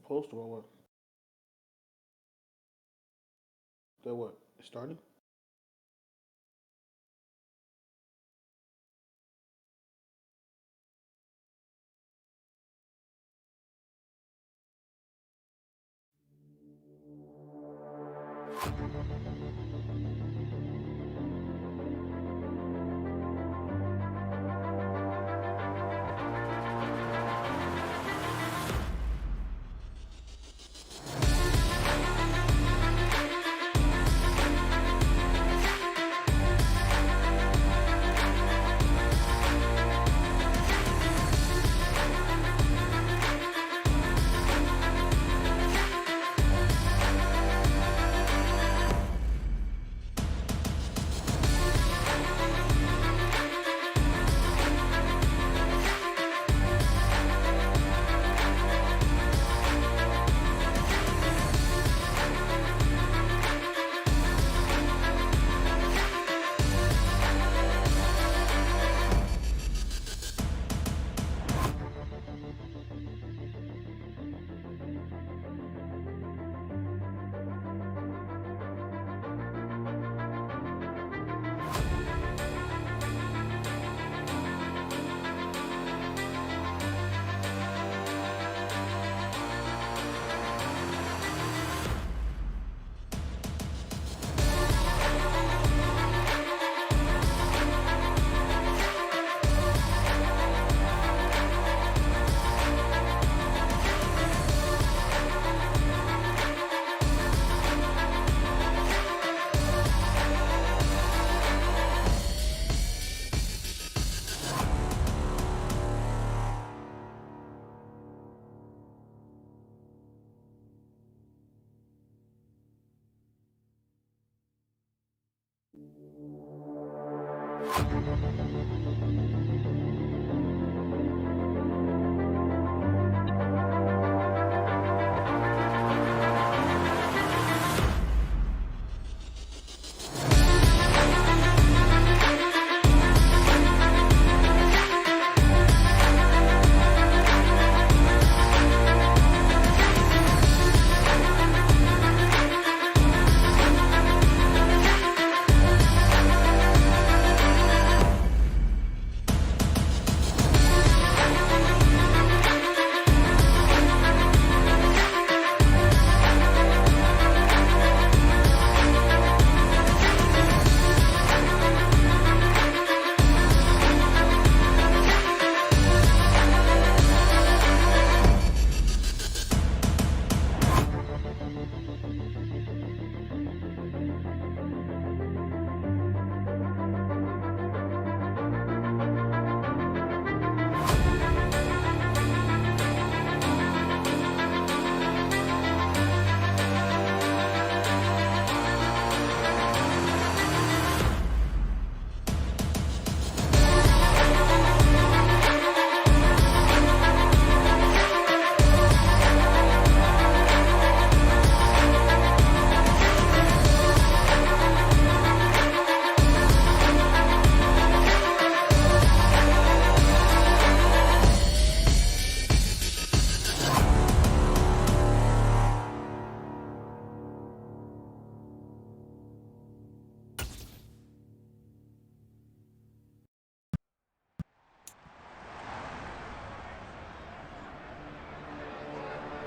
Postal or what? That what? It started?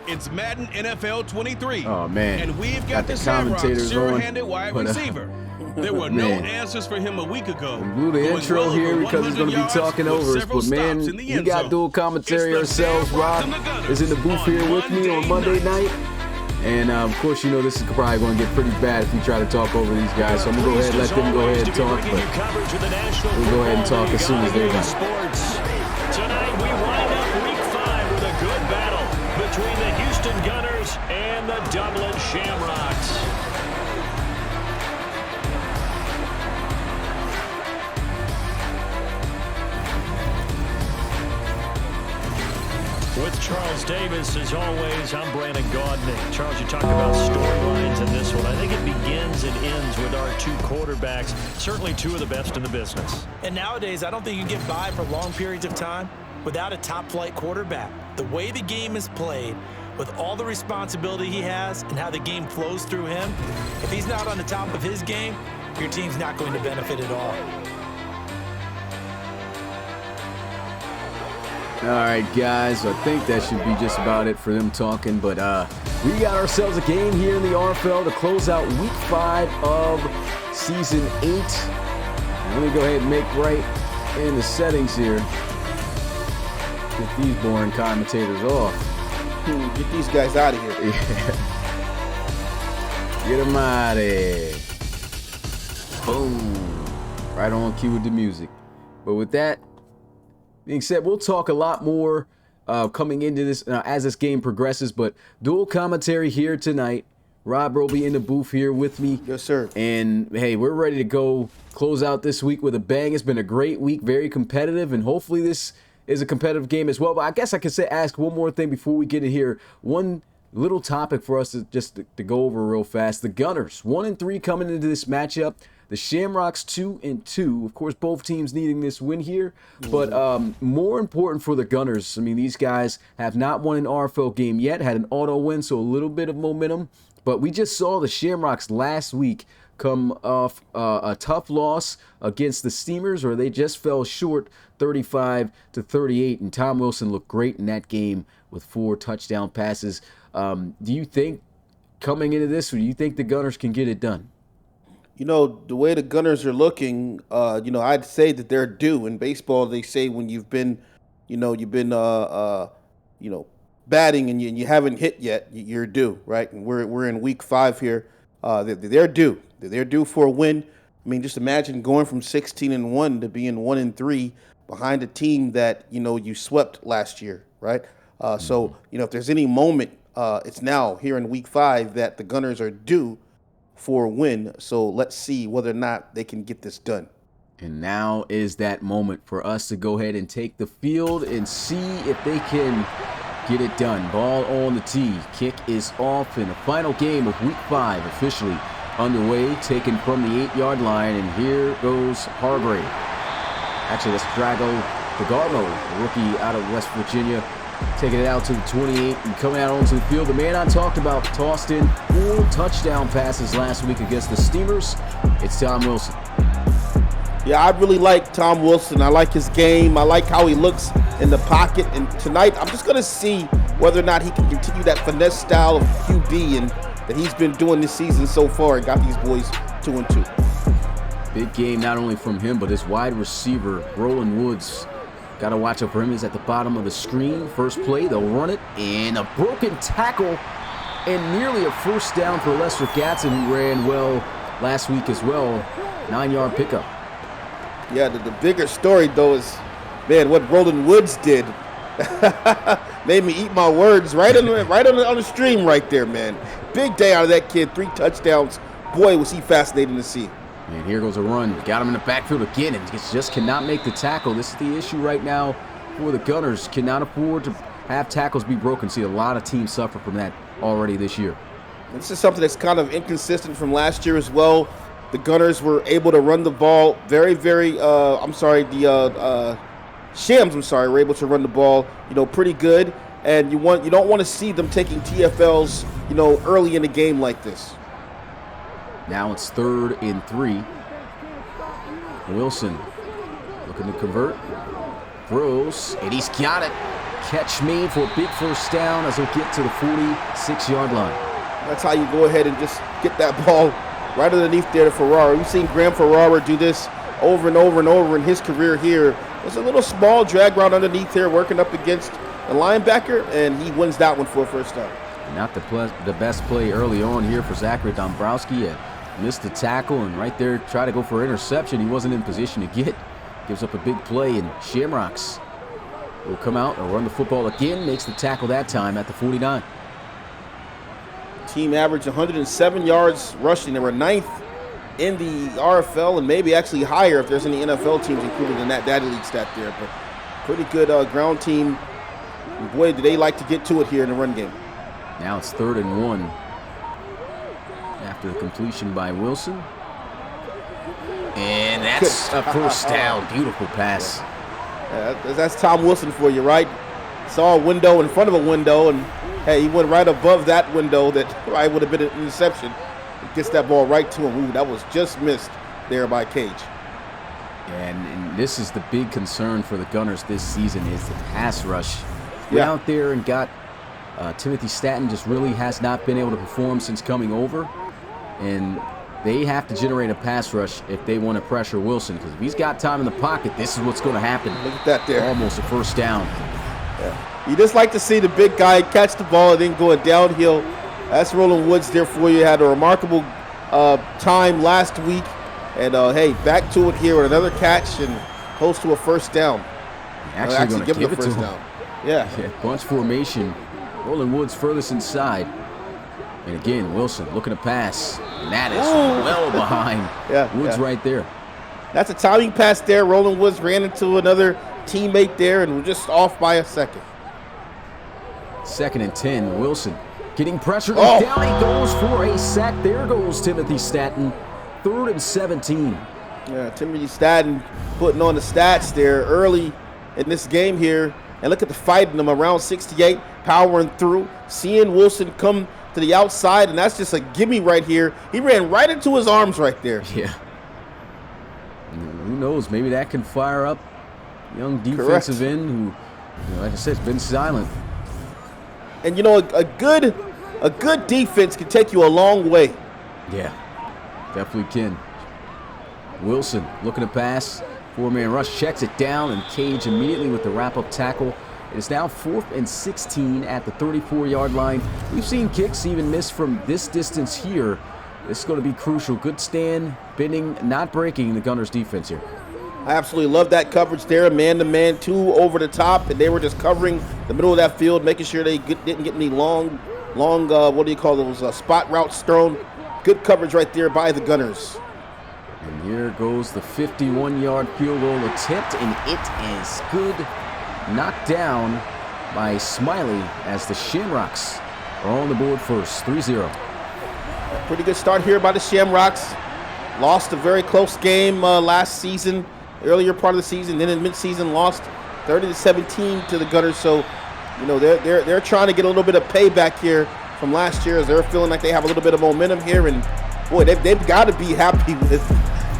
It's Madden NFL 23. Oh, man. And we've got the Shamrocks sure-handed wide receiver. There were no answers for him a week ago. We blew the intro here because he's going to be talking over us. But, man, we got dual commentary ourselves. Rob is in the booth here with me on Monday night. And, of course, you know this is probably going to get pretty bad if we try to talk over these guys. So I'm going to go ahead and let them go ahead and talk. But we'll go ahead and talk as soon as they're done. Tonight we wind up week 5 with a good battle between the Houston Gunners and the Dublin Shamrocks. With Charles Davis, as always, I'm Brandon Gaudnick. Charles, you talked about storylines in this one. I think it begins and ends with our two quarterbacks, certainly two of the best in the business. And nowadays, I don't think you can get by for long periods of time without a top-flight quarterback. The way the game is played, with all the responsibility he has and how the game flows through him, if he's not on the top of his game, your team's not going to benefit at all. All right, guys, I think that should be just about it for them talking, but we got ourselves a game here in the RFL to close out week 5 of season 8. Let me go ahead and make right in the settings here. Get these boring commentators off. Get these guys out of here. Yeah. Get them out of here. Boom. Right on cue with the music. But with that being said, we'll talk a lot more coming into this as this game progresses. But dual commentary here tonight. Rob will be in the booth here with me. Yes, sir. And hey, we're ready to go close out this week with a bang. It's been a great week, very competitive, and hopefully this is a competitive game as well. But I guess I could ask one more thing before we get in here. One little topic for us to go over real fast. The Gunners, 1-3 coming into this matchup. The Shamrocks 2-2. Of course, both teams needing this win here. But more important for the Gunners, I mean, these guys have not won an RFL game yet, had an auto win, so a little bit of momentum. But we just saw the Shamrocks last week come off a tough loss against the Steamers, or they just fell short 35-38. And Tom Wilson looked great in that game with 4 touchdown passes. Do you think, coming into this, or do you think the Gunners can get it done? You know, the way the Gunners are looking, I'd say that they're due. In baseball, they say when you've been batting and you haven't hit yet, you're due, right? And we're in week 5 here. They're due. They're due for a win. I mean, just imagine going from 16-1 to being 1-3 behind a team that, you swept last year, right? So, if there's any moment, it's now here in week 5 that the Gunners are due for a win. So let's see whether or not they can get this done. And now is that moment for us to go ahead and take the field and see if they can get it done. Ball on the tee. Kick is off in the final game of week 5 officially underway, taken from the 8-yard line. And here goes Hargrave. Actually, that's Drago DeGarmo, a rookie out of West Virginia, taking it out to the 28 and coming out onto the field. The man I talked about tossed in 4 touchdown passes last week against the Steamers. It's Tom Wilson. Yeah, I really like Tom Wilson. I like his game. I like how he looks in the pocket. And tonight, I'm just going to see whether or not he can continue that finesse style of QB and that he's been doing this season so far and got these boys 2-2. Big game not only from him, but his wide receiver, Roland Woods. Got to watch out for him. He's at the bottom of the screen. First play, they'll run it. And a broken tackle and nearly a first down for Lester Gatson, who ran well last week as well. 9-yard pickup. Yeah, the bigger story, though, is, man, what Roland Woods did made me eat my words right on the stream right there, man. Big day out of that kid. 3 touchdowns. Boy, was he fascinating to see. And here goes a run. Got him in the backfield again and just cannot make the tackle. This is the issue right now for the Gunners. Cannot afford to have tackles be broken. See a lot of teams suffer from that already this year. This is something that's kind of inconsistent from last year as well. The Gunners were able to run the ball very, very, Shams, were able to run the ball, pretty good. And you don't want to see them taking TFLs, early in the game like this. Now it's 3rd and 3. Wilson looking to convert. Throws, and he's got it. Catch made for a big first down as he'll get to the 46-yard line. That's how you go ahead and just get that ball right underneath there to Ferrara. We've seen Graham Ferrara do this over and over and over in his career here. There's a little small drag route underneath here working up against the linebacker, and he wins that one for a first down. Not the best play early on here for Zachary Dombrowski. Missed the tackle and right there tried to go for interception. He wasn't in position to get. Gives up a big play, and Shamrocks will come out and run the football again. Makes the tackle that time at the 49. Team averaged 107 yards rushing. They were 9th in the RFL and maybe actually higher if there's any NFL teams included in that data league stat there. But pretty good ground team. And boy, do they like to get to it here in the run game. Now it's 3rd and 1 after the completion by Wilson. And that's a first down. Beautiful pass. That's Tom Wilson for you, right? Saw a window in front of a window and Hey, he went right above that window that probably would have been an interception. He gets that ball right to him. Ooh, that was just missed there by Cage. And this is the big concern for the Gunners this season is the pass rush. Went out there and got Timothy Staten just really has not been able to perform since coming over. And they have to generate a pass rush if they want to pressure Wilson, because if he's got time in the pocket, this is what's going to happen. Look at that there. Almost a first down. Yeah. You just like to see the big guy catch the ball and then going downhill. That's Roland Woods there for you. Had a remarkable time last week. And, hey, back to it here with another catch and close to a first down. Actually going to give it to him. Down. Yeah. Bunch formation. Roland Woods furthest inside. And again, Wilson looking to pass. And that is well behind. Woods right there. That's a timing pass there. Roland Woods ran into another teammate there and we're just off by a second. 2nd and 10. Wilson getting pressured. Down he goes for a sack. There goes Timothy Staten. 3rd and 17. Yeah, Timothy Staten putting on the stats there early in this game here. And look at the fight in them around 68, powering through. Seeing Wilson come to the outside, and that's just a gimme right here. He ran right into his arms right there. Yeah. Who knows? Maybe that can fire up young defensive end who, like I said, has been silent. And you know, a good defense can take you a long way. Yeah, definitely can. Wilson looking to pass. 4-man rush, checks it down, and Cage immediately with the wrap-up tackle. It is now 4th and 16 at the 34-yard line. We've seen kicks even miss from this distance here. This is going to be crucial. Good stand, bending, not breaking the Gunners defense here. I absolutely love that coverage there. Man-to-man, 2 over the top, and they were just covering the middle of that field, making sure they didn't get any long, what do you call those, spot routes thrown. Good coverage right there by the Gunners. And here goes the 51-yard field goal attempt, and it is good. Knocked down by Smiley as the Shamrocks are on the board first, 3-0. Pretty good start here by the Shamrocks. Lost a very close game last season, earlier part of the season, then in mid-season lost 30-17 to the Gunners. So, you know, they're trying to get a little bit of payback here from last year as they're feeling like they have a little bit of momentum here. And boy, they've got to be happy with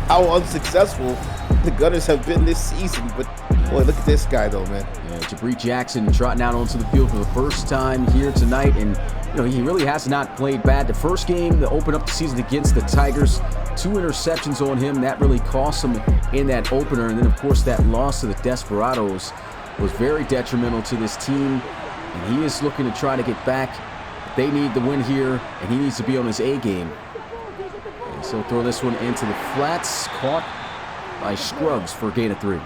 how unsuccessful the Gunners have been this season. But boy, look at this guy though, man. Yeah, Jabri Jackson trotting out onto the field for the first time here tonight, and you know he really has not played bad. The first game to open up the season against the Tigers, 2 interceptions on him. That really cost him in that opener, and then of course that loss to the Desperados was very detrimental to this team, and he is looking to try to get back. They need the win here, and he needs to be on his A game. And so throw this one into the flats, caught by Scruggs for a gain of 3.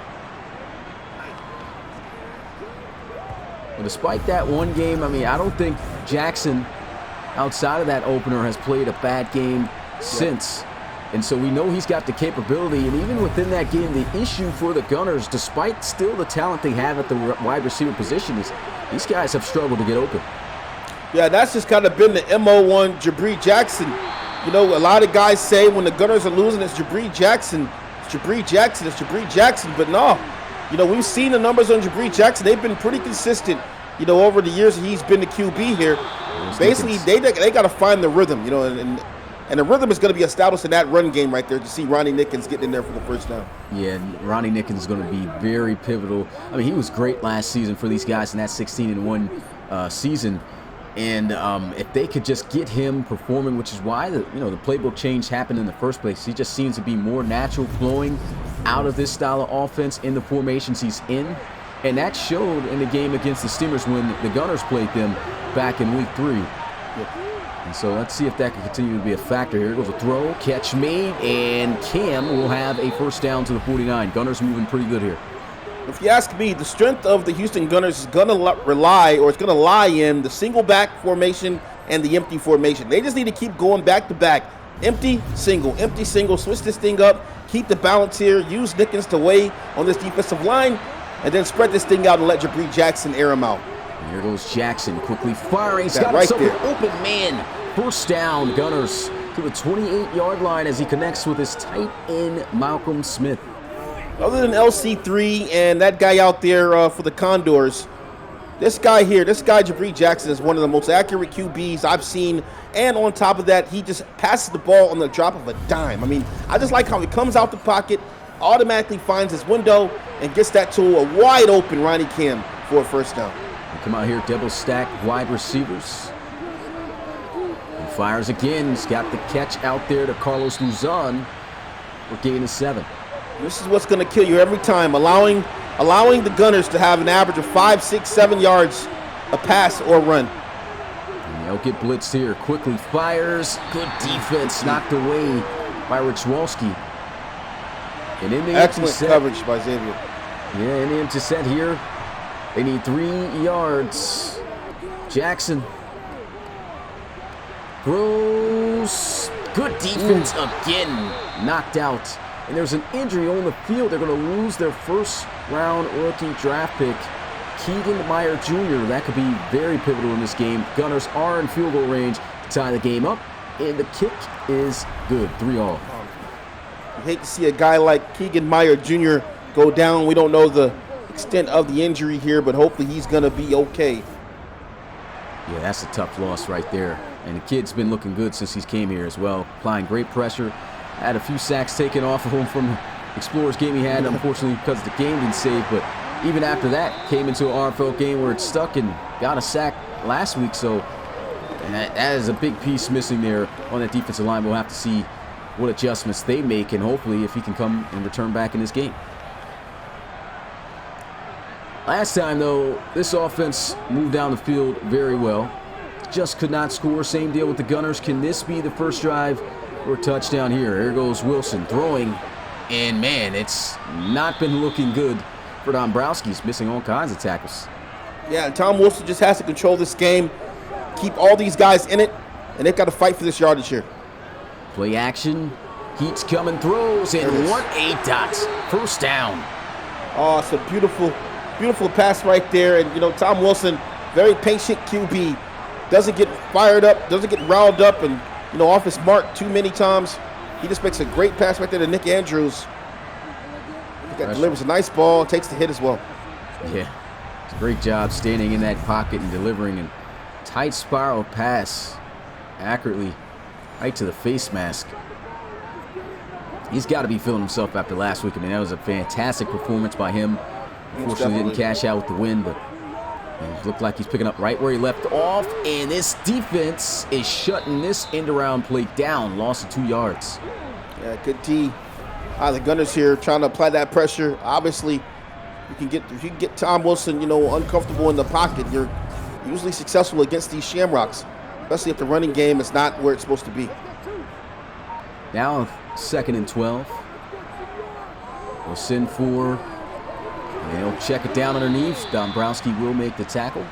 But despite that one game, I mean, I don't think Jackson, outside of that opener, has played a bad game since. And so we know he's got the capability. And even within that game, the issue for the Gunners, despite still the talent they have at the wide receiver position, is these guys have struggled to get open. Yeah, that's just kind of been the MO1 Jabri Jackson. You know, a lot of guys say when the Gunners are losing, it's Jabri Jackson. It's Jabri Jackson. It's Jabri Jackson. But no. You know, we've seen the numbers on Jabri Jackson. They've been pretty consistent, you know, over the years he's been the QB here. Basically, they got to find the rhythm, you know, and the rhythm is going to be established in that run game right there to see Ronnie Nickens getting in there for the first down. Yeah, Ronnie Nickens is going to be very pivotal. I mean, he was great last season for these guys in that 16-1 season. And if they could just get him performing, which is why the playbook change happened in the first place. He just seems to be more natural flowing out of this style of offense in the formations he's in. And that showed in the game against the Steamers when the Gunners played them back in week 3. And so let's see if that can continue to be a factor. Here goes a throw, catch made, and Cam will have a first down to the 49. Gunners moving pretty good here. If you ask me, the strength of the Houston Gunners is going to lie in the single back formation and the empty formation. They just need to keep going back to back. Empty, single, switch this thing up, keep the balance here, use Nickens to weigh on this defensive line, and then spread this thing out and let Jabri Jackson air him out. And here goes Jackson, quickly firing. He's got right himself an open man. First down, Gunners to the 28-yard line as he connects with his tight end, Malcolm Smith. Other than LC3 and that guy out there for the Condors, This guy Jabri Jackson, is one of the most accurate QBs I've seen. And on top of that, he just passes the ball on the drop of a dime. I mean, I just like how he comes out the pocket, automatically finds his window, and gets that to a wide open Ronnie Cam for a first down. They come out here, double stack wide receivers. And fires again. He's got the catch out there to Carlos Luzon for gain of 7. This is what's going to kill you every time, allowing the Gunners to have an average of 5, 6, 7 yards a pass or run. And they'll get blitzed here. Quickly fires. Good defense, knocked away by Richwalski. And in the excellent coverage by Xavier. Yeah, in the empty set here, they need 3 yards. Jackson throws. Good defense again. Knocked out. And there's an injury on the field. They're going to lose their first-round rookie draft pick, Keegan Meyer Jr. That could be very pivotal in this game. Gunners are in field goal range to tie the game up, and the kick is good. 3-all. You hate to see a guy like Keegan Meyer Jr. go down. We don't know the extent of the injury here, but hopefully he's going to be okay. Yeah, that's a tough loss right there. And the kid's been looking good since he's came here as well, applying great pressure. Had a few sacks taken off of him from the Explorers game he had, unfortunately, because the game didn't save. But even after that, came into an RFL game where it stuck and got a sack last week. So that is a big piece missing there on that defensive line. We'll have to see what adjustments they make, and hopefully if he can come and return back in this game. Last time, though, this offense moved down the field very well. Just could not score. Same deal with the Gunners. Can this be the first drive for a touchdown here? Here goes Wilson throwing. And, man, it's not been looking good for Dombrowski. He's missing all kinds of tackles. Yeah, and Tom Wilson just has to control this game, keep all these guys in it, and they've got to fight for this yardage here. Play action. Heat's coming, throws, and 1-8 dots. First down. Oh, it's a beautiful, beautiful pass right there. And, you know, Tom Wilson, very patient QB. Doesn't get fired up, doesn't get riled up and, you know, off his mark too many times. He just makes a great pass right there to Nick Andrews. He delivers a nice ball, takes the hit as well. Yeah, it's a great job standing in that pocket and delivering a tight spiral pass accurately right to the face mask. He's got to be feeling himself after last week. I mean, that was a fantastic performance by him. Unfortunately, didn't cash out with the win, but it looked like he's picking up right where he left off, and this defense is shutting this end-around play down. Loss of 2 yards. Yeah, good D. The Gunners here trying to apply that pressure. Obviously, if you can get Tom Wilson, you know, uncomfortable in the pocket, you're usually successful against these Shamrocks, especially if the running game is not where it's supposed to be. Now 2nd and 12. We'll send for. And they'll check it down underneath. Dombrowski will make the tackle.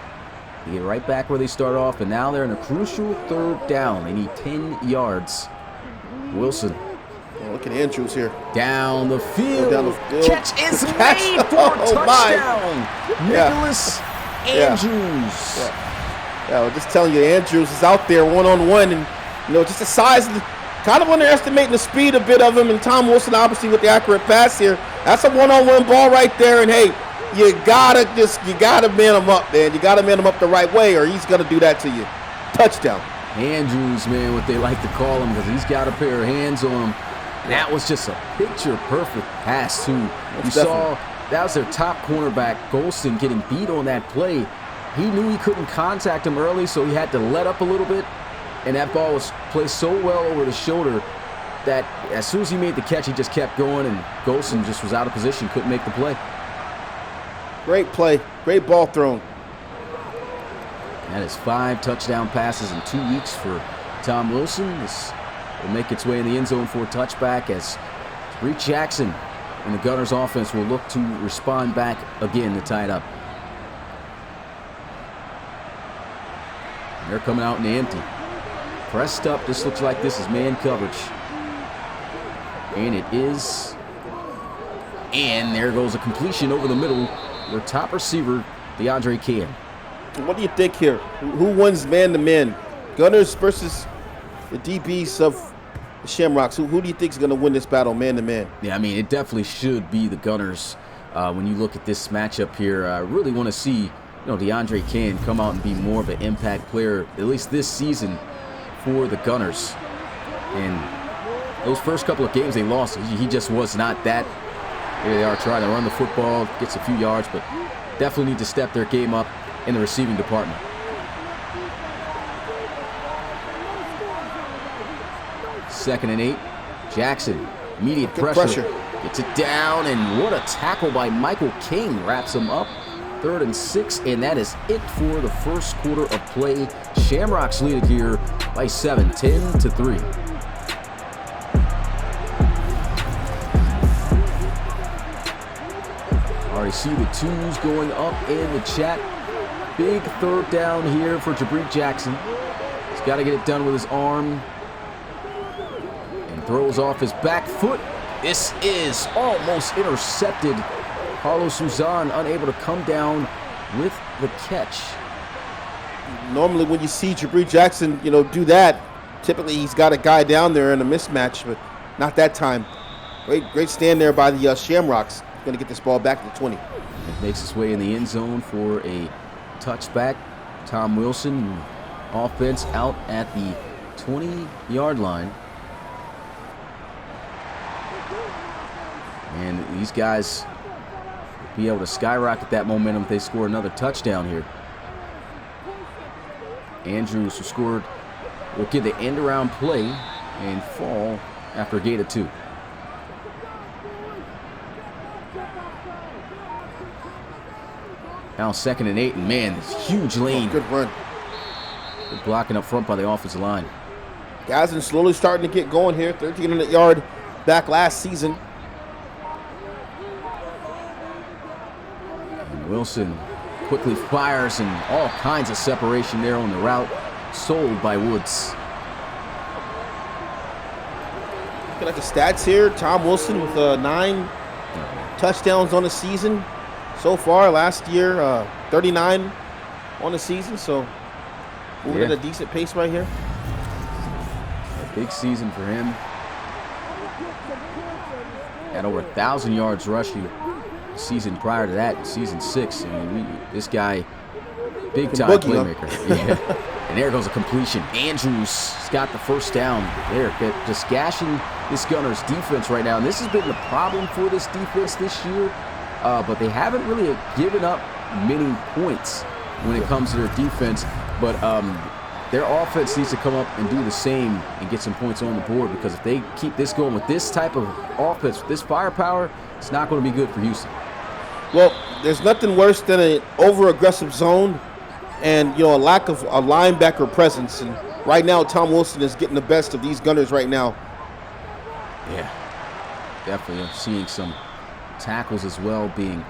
They get right back where they start off, and now they're in a crucial 3rd down. They need 10 yards. Wilson. Oh, look at Andrews here. Down the field. Down the field. Catch is made for a touchdown. Nicholas Andrews. Yeah, I was just telling you, Andrews is out there one-on-one, and, you know, just the size of the, kind of underestimating the speed a bit of him, and Tom Wilson obviously with the accurate pass here. That's a one-on-one ball right there, and hey, you gotta man him up, man. You gotta man him up the right way, or he's gonna do that to you. Touchdown. Andrews, man, what they like to call him, because he's got a pair of hands on him. And that was just a picture-perfect pass too. You saw that was their top cornerback, Golston, getting beat on that play. He knew he couldn't contact him early, so he had to let up a little bit. And that ball was placed so well over the shoulder that as soon as he made the catch, he just kept going, and Golston just was out of position, couldn't make the play. Great play, great ball thrown. That is 5 touchdown passes in 2 weeks for Tom Wilson. This will make its way in the end zone for a touchback as Reed Jackson and the Gunners offense will look to respond back again to tie it up. They're coming out in the empty. Pressed up, this looks like this is man coverage. And it is. And there goes a completion over the middle. Their top receiver, DeAndre Kean. What do you think here? Who wins man-to-man? Gunners versus the DBs of the Shamrocks. Who do you think is going to win this battle man-to-man? Yeah, I mean, it definitely should be the Gunners. When you look at this matchup here, I really want to see DeAndre can come out and be more of an impact player, at least this season, for the Gunners. And those first couple of games they lost, he just was not that. Here they are trying to run the football, gets a few yards, but definitely need to step their game up in the receiving department. Second and 8. Jackson, immediate pressure. Gets it down, and what a tackle by Michael King wraps him up. 3rd and 6, and that is it for the first quarter of play. Shamrocks lead it here by 7, 10-3. Already see the 2s going up in the chat. Big 3rd down here for Jabri Jackson. He's got to get it done with his arm. And throws off his back foot. This is almost intercepted. Carlos Suzan unable to come down with the catch. Normally when you see Jabri Jackson, do that, typically he's got a guy down there in a mismatch, but not that time. Great stand there by the Shamrocks. Going to get this ball back to the 20. It makes its way in the end zone for a touchback. Tom Wilson, offense out at the 20-yard line. And these guys will be able to skyrocket that momentum if they score another touchdown here. Andrews, who scored, will get the end-around play and fall after a gain of 2. Now 2nd and 8, and man, this huge lane. Good run. Good blocking up front by the offensive line. Guys are slowly starting to get going here. 1,300-yard back last season. And Wilson quickly fires, and all kinds of separation there on the route. Sold by Woods. Looking at the stats here, Tom Wilson with 9 touchdowns on the season. So far, last year, 39 on the season, so moving at a decent pace right here. A big season for him. Had over 1,000 yards rushing the season prior to that, season 6. I mean, this guy, big-time playmaker. Yeah. And there goes a completion. Andrews has got the first down there. Just gashing this Gunners defense right now. And this has been the problem for this defense this year. But they haven't really given up many points when it comes to their defense. But their offense needs to come up and do the same and get some points on the board, because if they keep this going with this type of offense, with this firepower, it's not going to be good for Houston. Well, there's nothing worse than an over-aggressive zone and, a lack of a linebacker presence. And right now, Tom Wilson is getting the best of these Gunners right now. Yeah, definitely. I'm seeing some tackles as well being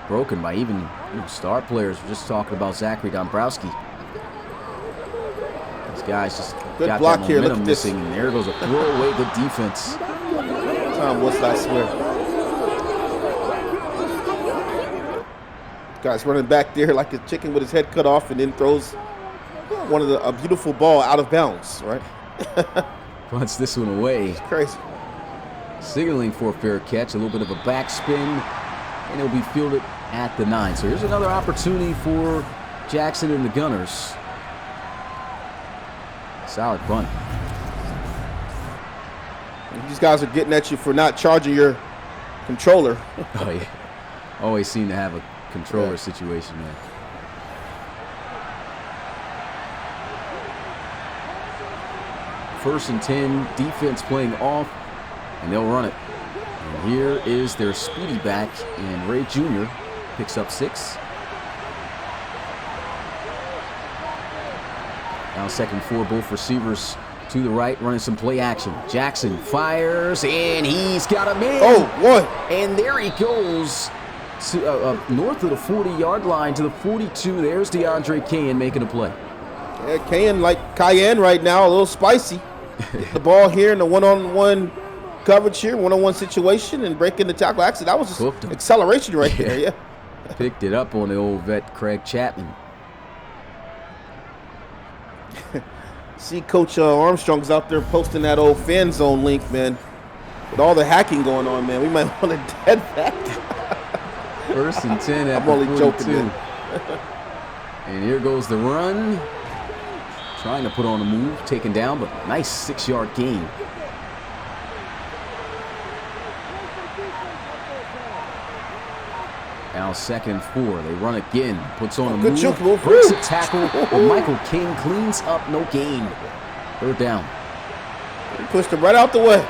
broken by even star players. We're just talking about Zachary Dombrowski. These guys just got that momentum missing, and there goes a throwaway. Good defense. Tom Wilson, I swear. Guys running back there like a chicken with his head cut off, and then throws a beautiful ball out of bounds, right? Punts this one away. It's crazy. Signaling for a fair catch, a little bit of a backspin, and it'll be fielded at the 9. So here's another opportunity for Jackson and the Gunners. Solid punt. These guys are getting at you for not charging your controller. Oh, yeah. Always seem to have a controller situation there. First and 10, defense playing off, and they'll run it. And here is their speedy back, and Ray Jr. picks up 6. Now 2nd and 4, both receivers to the right, running some play action. Jackson fires, and he's got a man. Oh, what? And there he goes to north of the 40-yard line to the 42. There's DeAndre Cain making a play. Yeah, Cain, like Cayenne right now, a little spicy. The ball here in the one-on-one coverage here, one-on-one situation, and breaking the tackle. Actually, that was just acceleration right there, yeah. Picked it up on the old vet Craig Chapman. See Coach Armstrong's out there posting that old fan zone link, man. With all the hacking going on, man, we might want to dead that. First and 10 at I'm only 42. joking, man. And here goes the run. Trying to put on a move, taken down, but nice 6-yard gain. Now 2nd and 4. They run again. Puts on a move. Breaks a tackle. But Michael King cleans up. No gain. 3rd down. He pushed him right out the way.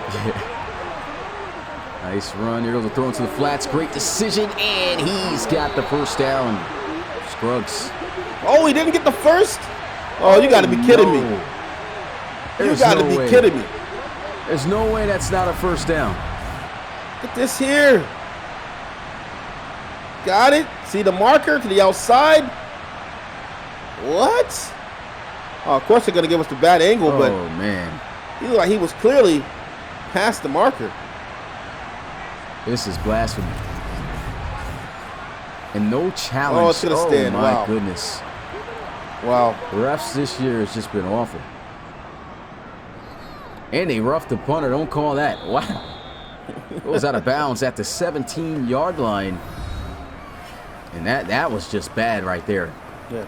Nice run. Here goes the throw into the flats. Great decision. And he's got the 1st down. Scruggs. Oh, he didn't get the first? Oh, you got to be kidding me. You got to be kidding me. There's no way that's not a 1st down. Get this here. Got it. See the marker to the outside. What? Oh, of course they're going to give us the bad angle, but man, he looked like he was clearly past the marker. This is blasphemy. And no challenge. Oh, it's going to stand. My goodness. Wow. The refs this year has just been awful. And they roughed the punter. Don't call that. Wow. Goes out of bounds at the 17-yard line. And that was just bad right there. Yeah.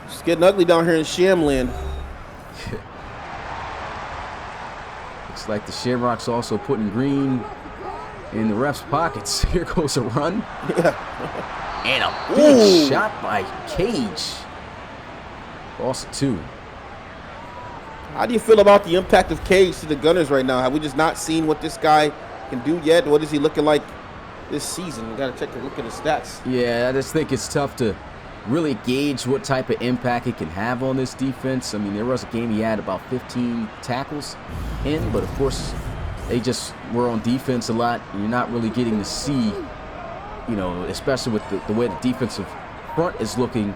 It's getting ugly down here in Shamland. Looks like the Shamrocks also putting green in the refs' pockets. Here goes a run. Yeah. And a big shot by Cage. Lost 2. How do you feel about the impact of Cage to the Gunners right now? Have we just not seen what this guy can do yet? What is he looking like this season? We got to take a look at his stats. Yeah, I just think it's tough to really gauge what type of impact it can have on this defense. I mean, there was a game he had about 15 tackles in, but of course they just were on defense a lot. And you're not really getting to see, you know, especially with the way the defensive front is looking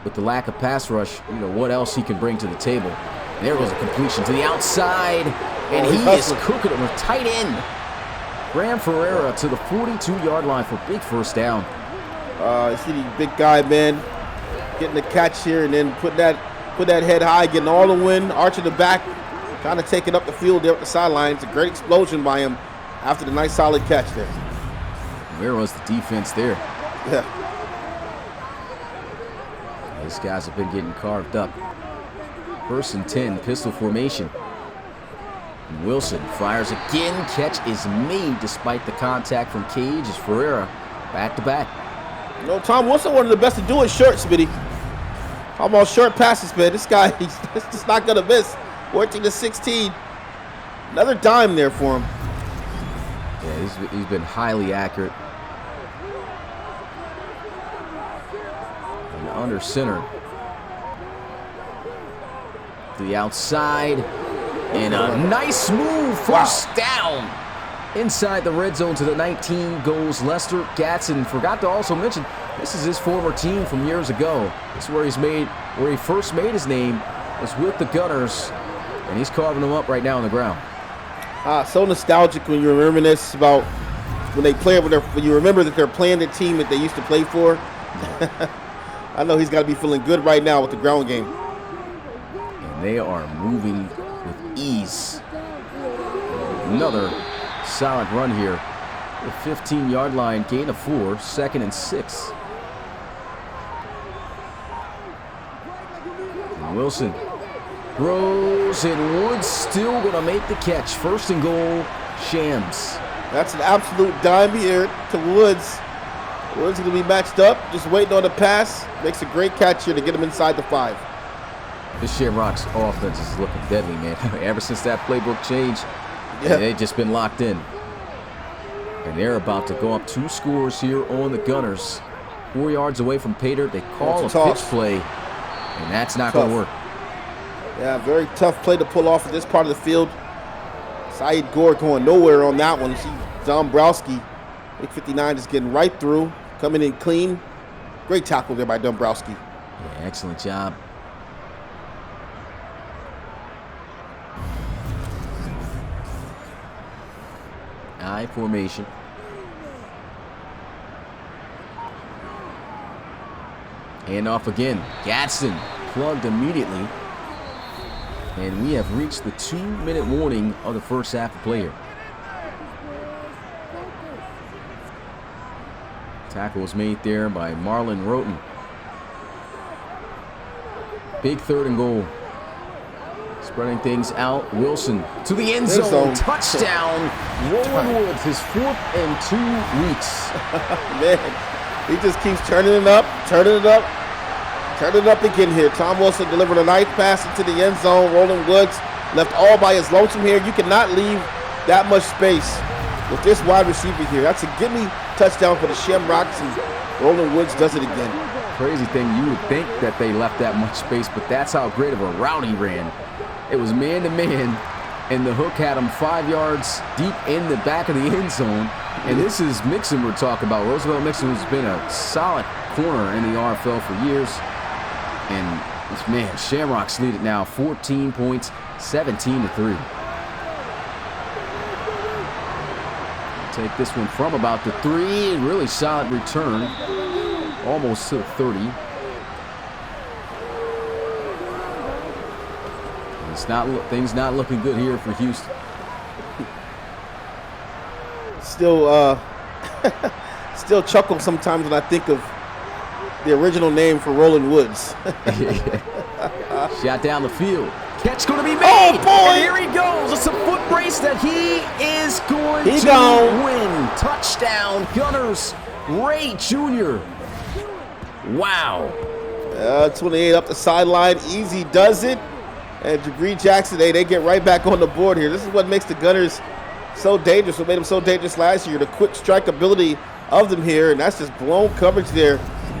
with the lack of pass rush, you know, what else he can bring to the table. And there goes a completion to the outside, and he is cooking it with tight end. Graham Ferreira to the 42-yard line for big 1st down. You see the big guy, man, getting the catch here and then put that head high, getting all the wind, arching the back, trying to take it up the field there at the sideline. It's a great explosion by him after the nice solid catch there. Where was the defense there? Yeah. These guys have been getting carved up. 1st and 10, pistol formation. And Wilson fires again. Catch is made despite the contact from Cage as Ferreira back to back. You know, Tom Wilson, one of the best to do it short, Smitty. Almost short passes, man. This guy, he's just not going to miss. 14 to 16. Another dime there for him. Yeah, he's been highly accurate. And under center. To the outside. And a nice move. 1st down. Inside the red zone to the 19 goes Lester Gatson. Forgot to also mention, this is his former team from years ago. This is where he first made his name, was with the Gunners, and he's carving them up right now on the ground. So nostalgic when you remember this about when they play when you remember that they're playing the team that they used to play for. I know he's got to be feeling good right now with the ground game. And they are moving with ease. Another solid run here. The 15-yard line, gain of 4, 2nd and 6. And Wilson throws, and Woods still going to make the catch. 1st and goal, Shams. That's an absolute dime here to Woods. Woods going to be matched up, just waiting on the pass. Makes a great catch here to get him inside the 5. This Shamrocks offense is looking deadly, man. Ever since that playbook change, they've just been locked in. And they're about to go up 2 scores here on the Gunners. 4 yards away from Pater. They call a pitch play, and that's not going to work. Yeah, very tough play to pull off at this part of the field. Saeed Gore going nowhere on that one. You see Dombrowski, big 59, just getting right through, coming in clean. Great tackle there by Dombrowski. Yeah, excellent job. I formation. Hand off again. Gatson plugged immediately. And we have reached the 2-minute warning of the first half of play here. Tackle was made there by Marlon Roten. Big 3rd and goal. Spreading things out. Wilson to the end zone. Touchdown. Roland Woods, his 4th in 2 weeks. Man, he just keeps turning it up again here. Tom Wilson delivered a nice pass into the end zone. Roland Woods left all by his lonesome here. You cannot leave that much space with this wide receiver here. That's a gimme touchdown for the Shamrocks, and Roland Woods does it again. Crazy thing, you would think that they left that much space, but that's how great of a route he ran. It was man-to-man, and the hook had him 5 yards deep in the back of the end zone. And this is Mixon we're talking about. Roosevelt Mixon, who's been a solid corner in the RFL for years. And, man, Shamrocks lead it now 14 points, 17-3. Take this one from about the 3. Really solid return. Almost to the 30. Things not looking good here for Houston. Still chuckle sometimes when I think of the original name for Roland Woods. Shot down the field. Catch going to be made. Oh, boy. And here he goes. It's a foot race that he is going to win. Touchdown, Gunners. Ray Jr. Wow. 28 up the sideline. Easy does it. And Jabri Jackson, they get right back on the board here. This is what makes the Gunners so dangerous. What made them so dangerous last year. The quick strike ability of them here. And that's just blown coverage there.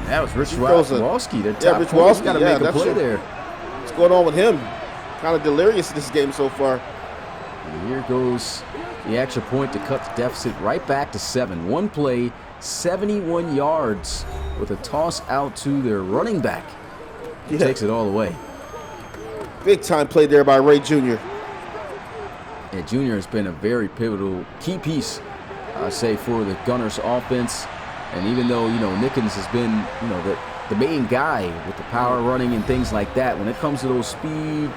That was Rich Walski. Rich Walski. Got to make a play there. What's going on with him? Kind of delirious in this game so far. And here goes the extra point to cut the deficit right back to 7. One play, 71 yards with a toss out to their running back. He takes it all the way. Big time play there by Ray Jr. Yeah, Jr. has been a very pivotal key piece, I say, for the Gunners offense. And even though, Nickens has been, the main guy with the power running and things like that, when it comes to those speed,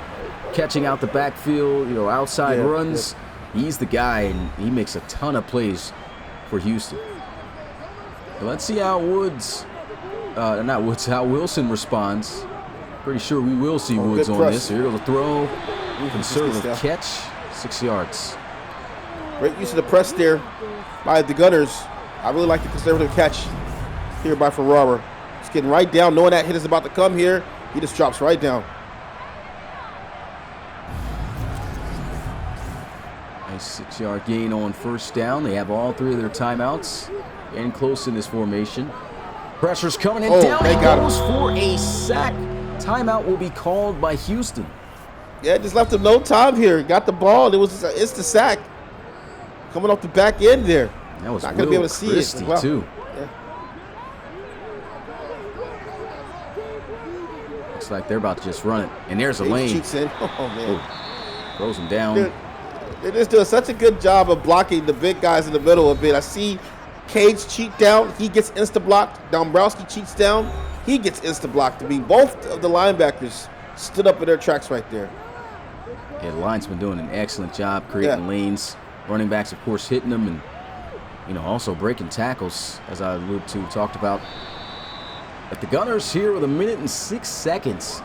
catching out the backfield, outside runs, he's the guy, and he makes a ton of plays for Houston. But let's see how how Wilson responds. Pretty sure we will see Woods on this. Here goes a throw. Conservative catch. 6 yards. Great use of the press there by the Gunners. I really like the conservative catch here by Ferrara. He's getting right down, knowing that hit is about to come here. He just drops right down. Nice 6-yard gain on first down. They have all 3 of their timeouts. Getting close in this formation. Pressure's coming in. Down he goes for a sack. Timeout will be called by Houston. Yeah, just left him no time here. Got the ball. It's the sack. Coming off the back end there. That was not going to be able to see Christie it. Well, too. Yeah. Looks like they're about to just run it. And there's a lane. Cheats in. Oh, man. Throws him down. They're just doing such a good job of blocking the big guys in the middle a bit. I see Cage cheat down. He gets insta-blocked. Dombrowski cheats down. He gets insta-blocked. I mean, both of the linebackers stood up in their tracks right there. Yeah, the line's been doing an excellent job creating lanes. Running backs, of course, hitting them and, also breaking tackles, as I alluded to, talked about. But the Gunners here with 1 minute and 6 seconds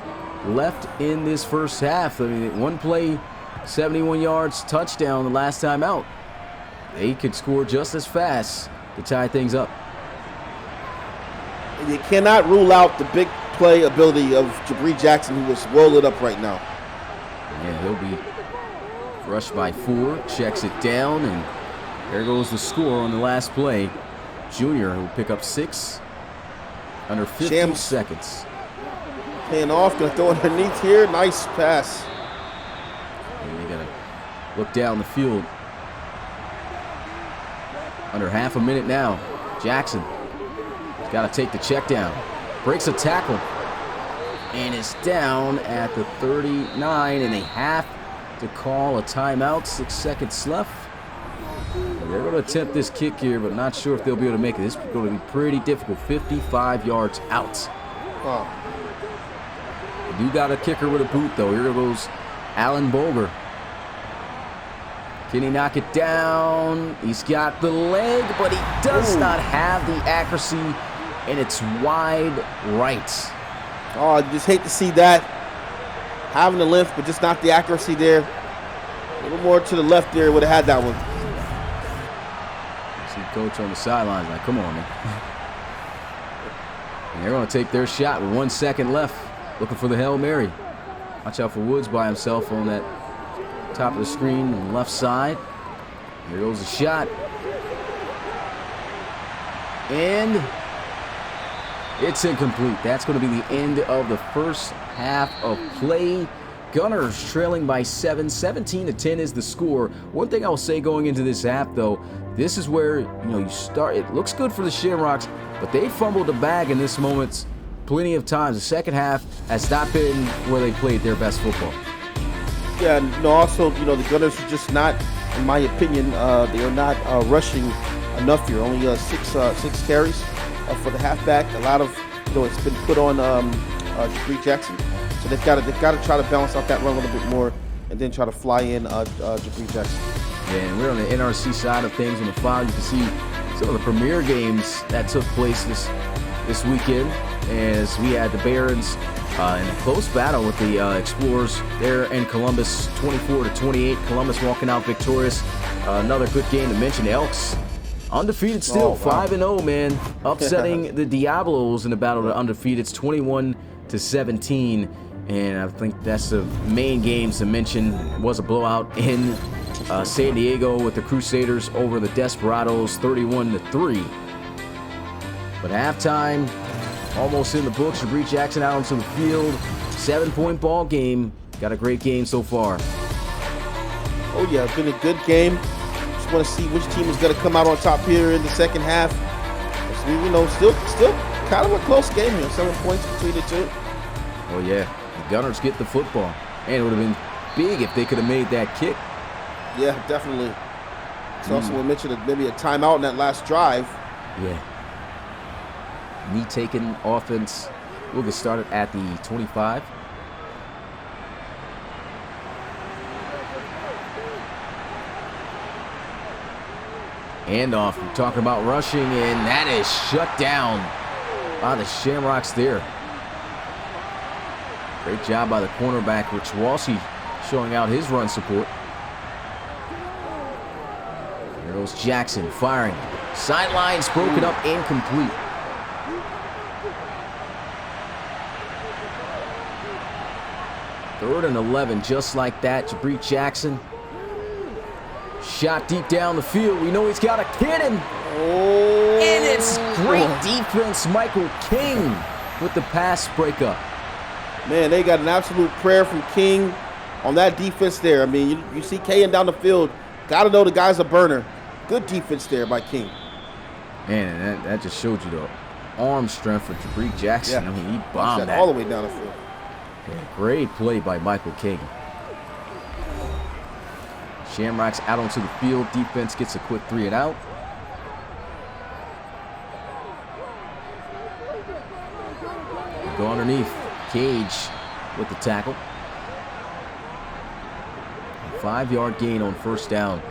left in this first half. I mean, one play, 71 yards, touchdown the last time out. They could score just as fast to tie things up. And you cannot rule out the big play ability of Jabri Jackson, who was rolling up right now. Yeah, he'll be rushed by 4, checks it down, and there goes the score on the last play. Junior will pick up 6 under 50 seconds. Paying off, gonna throw underneath here. Nice pass. And they gotta look down the field. Under half a minute now. Jackson has got to take the check down. Breaks a tackle. And is down at the 39, and they have to call a timeout. 6 seconds left. They're going to attempt this kick here, but not sure if they'll be able to make it. This is going to be pretty difficult. 55 yards out. Oh. They do got a kicker with a boot, though. Here goes Alan Bolger. Can he knock it down? He's got the leg, but he does not have the accuracy, and it's wide right. Oh, I just hate to see that. having the length, but just not the accuracy there. A little more to the left there, would have had that one. See coach on the sidelines like, come on, man. And they're going to take their shot with 1 second left, looking for the Hail Mary. Watch out for Woods by himself on that top of the screen on the left side. Here goes the shot. And it's incomplete. That's going to be the end of the first half of play. Gunners trailing by 7. 17-10 is the score. One thing I'll say going into this half, though, this is where you start. It looks good for the Shamrocks, but they fumbled the bag in this moment plenty of times. The second half has not been where they played their best football. Yeah, and also, the Gunners are just not, in my opinion, they are not rushing enough here. Only six carries for the halfback. A lot of, it's been put on Jabri Jackson. So they've got to try to balance out that run a little bit more, and then try to fly in Jabri Jackson. Yeah, and we're on the NRC side of things on the file. You can see some of the premier games that took place this weekend, as we had the Barons in a close battle with the Explorers there in Columbus, 24-28. Columbus walking out victorious. Another good game to mention. Elks undefeated still, 5-0, man, upsetting the Diablos in the battle of the undefeateds, 21-17. And I think that's the main games to mention. It was a blowout in San Diego with the Crusaders over the Desperados, 31-3. But halftime, almost in the books. Jabri Jackson out onto the field. 7-point ball game. Got a great game so far. Oh yeah, it's been a good game. Just want to see which team is going to come out on top here in the second half. Still kind of a close game here. 7 points between the two. Oh yeah, the Gunners get the football, and it would have been big if they could have made that kick. Yeah, definitely. It's also we mentioned maybe a timeout in that last drive. Yeah. Knee-taking offense. We'll get started at the 25. Handoff. We're talking about rushing, and that is shut down by the Shamrocks there. Great job by the cornerback, Rich Walsey, showing out his run support. There goes Jackson firing. Sidelines broken up, incomplete. Third and 11, just like that. Jabri Jackson. Shot deep down the field. We know he's got a cannon. And it's great defense. Michael King with the pass breakup. Man, they got an absolute prayer from King on that defense there. I mean, you see Kayan down the field. Got to know the guy's a burner. Good defense there by King. Man, that just showed you the arm strength for Jabri Jackson. Yeah. I mean, he bombed that all the way down the field. Yeah, great play by Michael King. Shamrocks out onto the field. Defense gets a quick 3 and out. Go underneath. Cage with the tackle. A 5-yard gain on first down.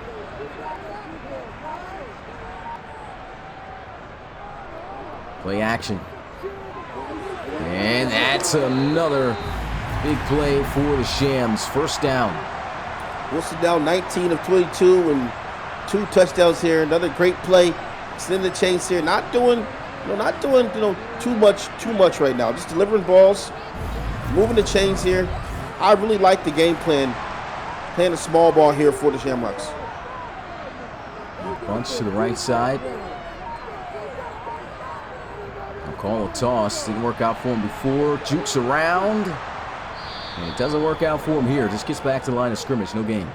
Play action. And that's another big play for the Shams. First down. Wilson down 19 of 22 and 2 touchdowns here. Another great play. Extending the chains here. Not doing too much right now. Just delivering balls, moving the chains here. I really like the game plan. Playing a small ball here for the Shamrocks. Bunch to the right side. Call a toss. Didn't work out for him before. Jukes around. And it doesn't work out for him here. Just gets back to the line of scrimmage. No gain.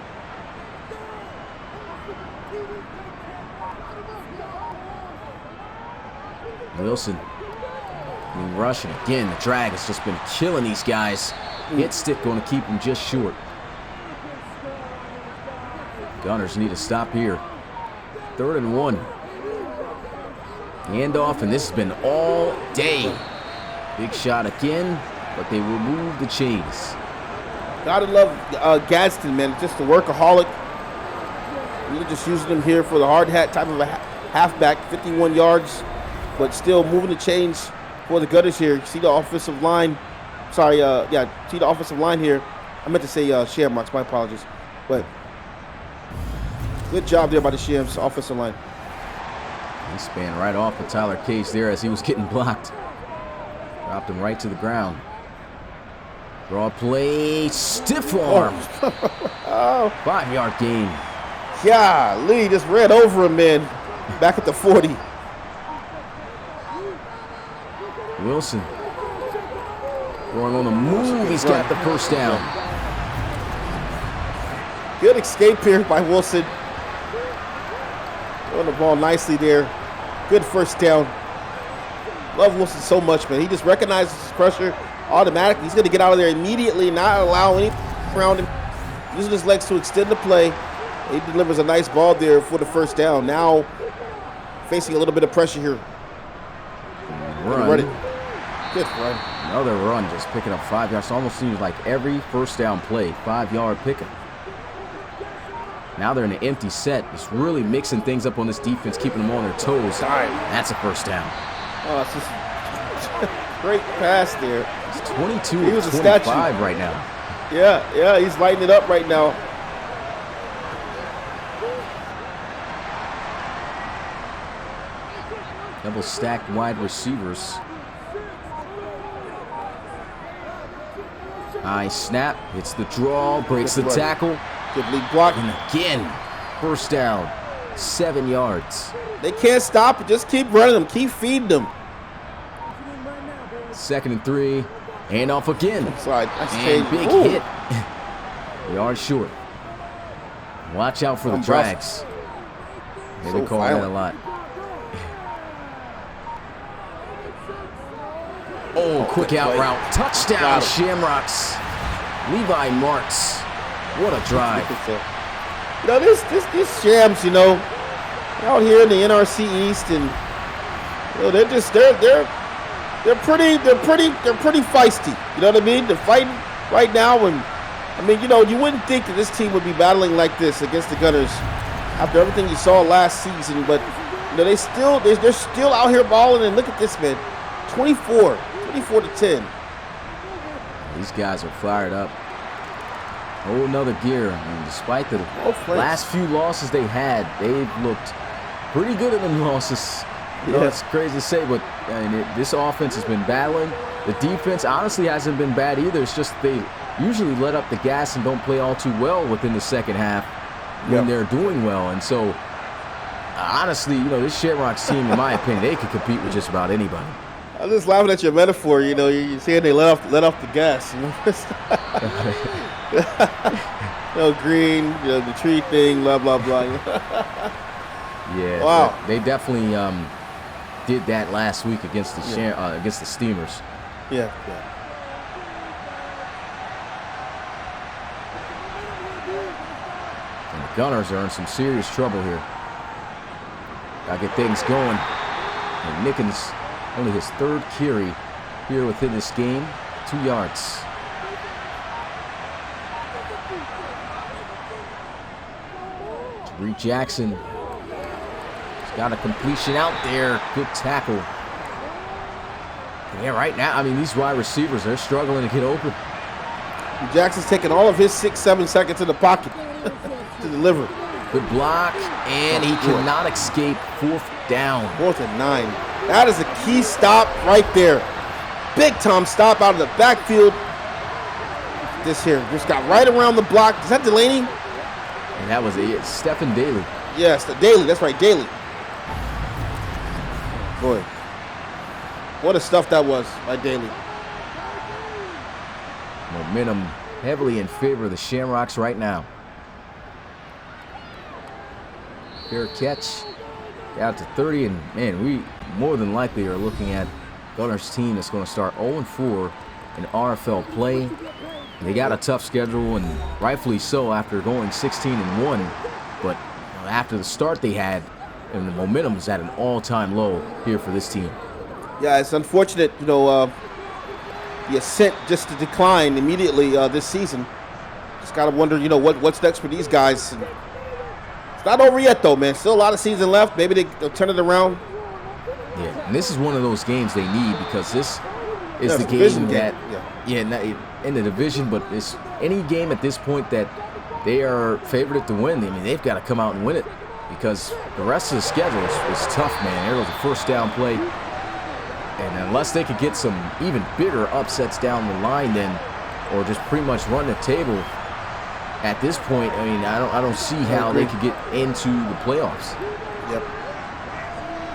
Wilson. Rushing again. The drag has just been killing these guys. Hit stick going to keep him just short. Gunners need to stop here. 3rd and 1. Handoff, and this has been all day. Big shot again, but they remove the chains. Gotta love Gadsden, man. Just a workaholic. Really just using him here for the hard hat type of a halfback, 51 yards, but still moving the chains for the Gunners here. You see the offensive line. See the offensive line here. I meant to say Shamrocks. My apologies. But good job there by the Shams offensive line. He span right off of Tyler Case there as he was getting blocked. Dropped him right to the ground. Draw play, stiff arm. Oh. 5-yard gain. Golly, just ran over him, man. Back at the 40. Wilson going on the move. He's got the first down. Good escape here by Wilson. Throwing the ball nicely there. Good first down. Love Wilson so much, man. He just recognizes his pressure automatically. He's going to get out of there immediately, not allow anything around him. Using his legs to extend the play. He delivers a nice ball there for the first down. Now facing a little bit of pressure here. Run. Good run. Another run, just picking up 5 yards. Almost seems like every first down play, 5-yard pickup. Now they're in an empty set. Just really mixing things up on this defense, keeping them on their toes. That's a first down. Oh, it's just great pass there. It's 22-25 right now. Yeah, he's lighting it up right now. Double stacked wide receivers. High snap, hits the draw, breaks the tackle. Good lead block. And again, first down, 7 yards. They can't stop it. Just keep running them. Keep feeding them. 2nd and 3. Hand off again. And big hit. Yard short. Watch out for the drags. They call that a lot. Oh, quick out route. Touchdown, Shamrocks. Levi Marks. What a drive. You know, these Shams, you know, out here in the NRC East, and you know, they're pretty feisty. You know what I mean? They're fighting right now, and I mean, you know, you wouldn't think that this team would be battling like this against the Gunners after everything you saw last season, but you know, they're still out here balling, and look at this, man. 24-10. These guys are fired up. Oh, another gear. And despite the last few losses they had, they've looked pretty good in them losses. You know, it's crazy to say, but I mean, this offense has been battling. The defense honestly hasn't been bad either. It's just they usually let up the gas and don't play all too well within the second half when they're doing well. And so, honestly, you know, this Shamrocks team, in my opinion, they could compete with just about anybody. I'm just laughing at your metaphor. You know, you're saying they let off the gas. You know, green, you know, the tree thing, blah blah blah. Yeah. Wow. They definitely did that last week against the against the Steamers. Yeah. And the Gunners are in some serious trouble here. Gotta get things going. And Nickens, only his 3rd carry here within this game, 2 yards. Reed Jackson has got a completion out there. Good tackle. Yeah, right now, I mean, these wide receivers, they're struggling to get open. Jackson's taking all of his 6-7 seconds in the pocket to deliver. Good block, and he cannot escape. 4th down. 4th and 9. That is a key stop right there. Big time stop out of the backfield. This here just got right around the block. Is that Delaney? And that was Stephen Daly. Yes, Daly. That's right, Daly. Boy, what a stuff that was by Daly. Momentum heavily in favor of the Shamrocks right now. Fair catch. Out to 30, and man, we more than likely are looking at Gunners' team that's going to start 0-4 in RFL play. They got a tough schedule, and rightfully so after going 16-1. But after the start they had, and the momentum is at an all-time low here for this team. Yeah, it's unfortunate, you know, the ascent just to decline immediately this season. Just got to wonder, you know, what's next for these guys. And it's not over yet, though, man. Still a lot of season left. Maybe they'll turn it around. Yeah, and this is one of those games they need because this is the game that, in the division, but it's any game at this point that they are favored to win. I mean, they've got to come out and win it because the rest of the schedule is tough, man. There was a first down play, and unless they could get some even bigger upsets down the line, then, or just pretty much run the table at this point, I mean, I don't see how they could get into the playoffs. Yep.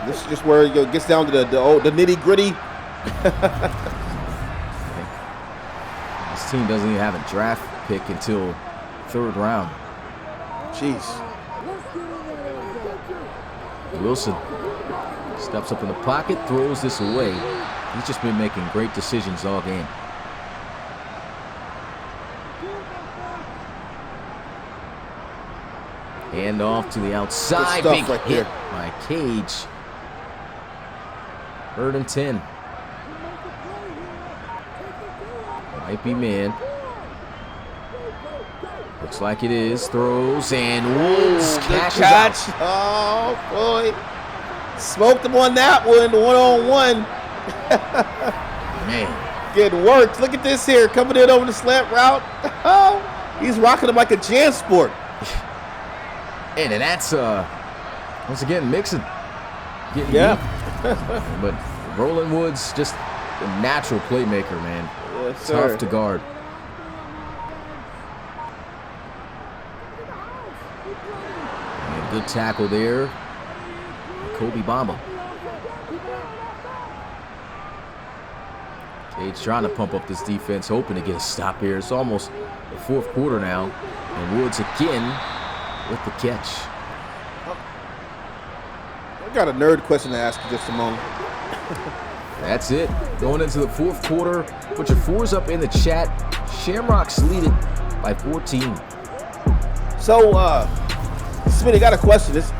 This is just where it gets down to the nitty gritty. This team doesn't even have a draft pick until 3rd round. Jeez. Wilson steps up in the pocket, throws this away. He's just been making great decisions all game. Hand off to the outside. Big right hit there by Cage. 3rd and 10. Might be man. Looks like it is. Throws and Woods catches out. Oh boy, smoked him on that one. Man, getting worked. Look at this here, coming in over the slant route. Oh, he's rocking him like a jam sport. And that's once again Mixon getting but Roland Woods just a natural playmaker, man. Yes, sir. Tough to guard. And good tackle there, Kobe Bamba. Cage trying to pump up this defense, hoping to get a stop here. It's almost the 4th quarter now, and Woods again with the catch. I got a nerd question to ask you just a moment. That's it. Going into the 4th quarter. Put your 4s up in the chat. Shamrocks lead it by 14. So, Smitty, got a question. Is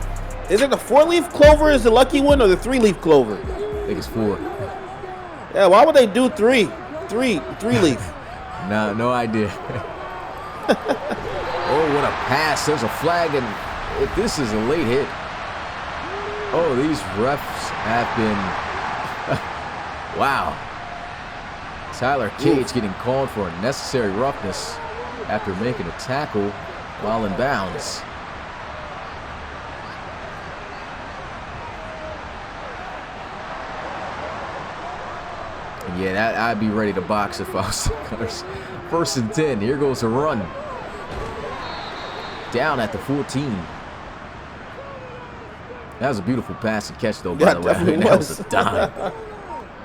it the 4-leaf clover is the lucky one or the 3-leaf clover? I think it's 4. Yeah, why would they do 3? 3-leaf. No idea. Oh, what a pass. There's a flag, and if this is a late hit. Oh, these refs have been... Wow. Tyler Cage getting called for unnecessary roughness after making a tackle while in bounds. And yeah, I'd be ready to box if I was the Gunners. 1st and 10. Here goes a run. Down at the 14. That was a beautiful pass and catch, though, by the way. That was a dime.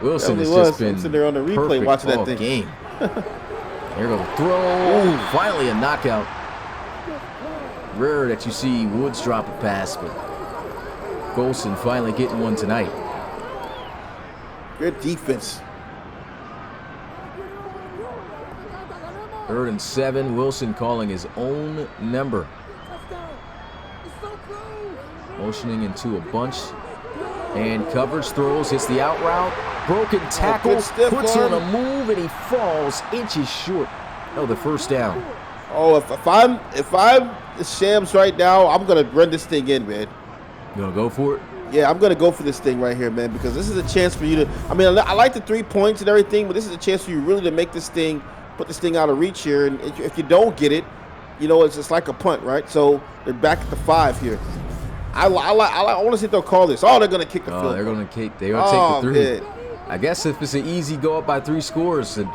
Wilson has just been sitting there on the replay watching that thing. Game. Here goes a throw. Ooh, finally a knockout. Rare that you see Woods drop a pass, but Golson finally getting one tonight. Good defense. 3rd and 7. Wilson calling his own number. Motioning into a bunch. And coverage, throws, hits the out route. Broken tackle, puts on a move, and he falls inches short of the 1st down. Oh, if I'm the Shams right now, I'm gonna run this thing in, man. You gonna go for it? Yeah, I'm gonna go for this thing right here, man, because this is a chance for you to. I mean, I like the 3 points and everything, but this is a chance for you really to make this thing, put this thing out of reach here. And if you don't get it, you know, it's just like a punt, right? So they're back at the 5 here. I want to see if they'll call this. Oh, they're gonna kick the field. They're gonna take the 3. Man. I guess if it's an easy go up by 3 scores, and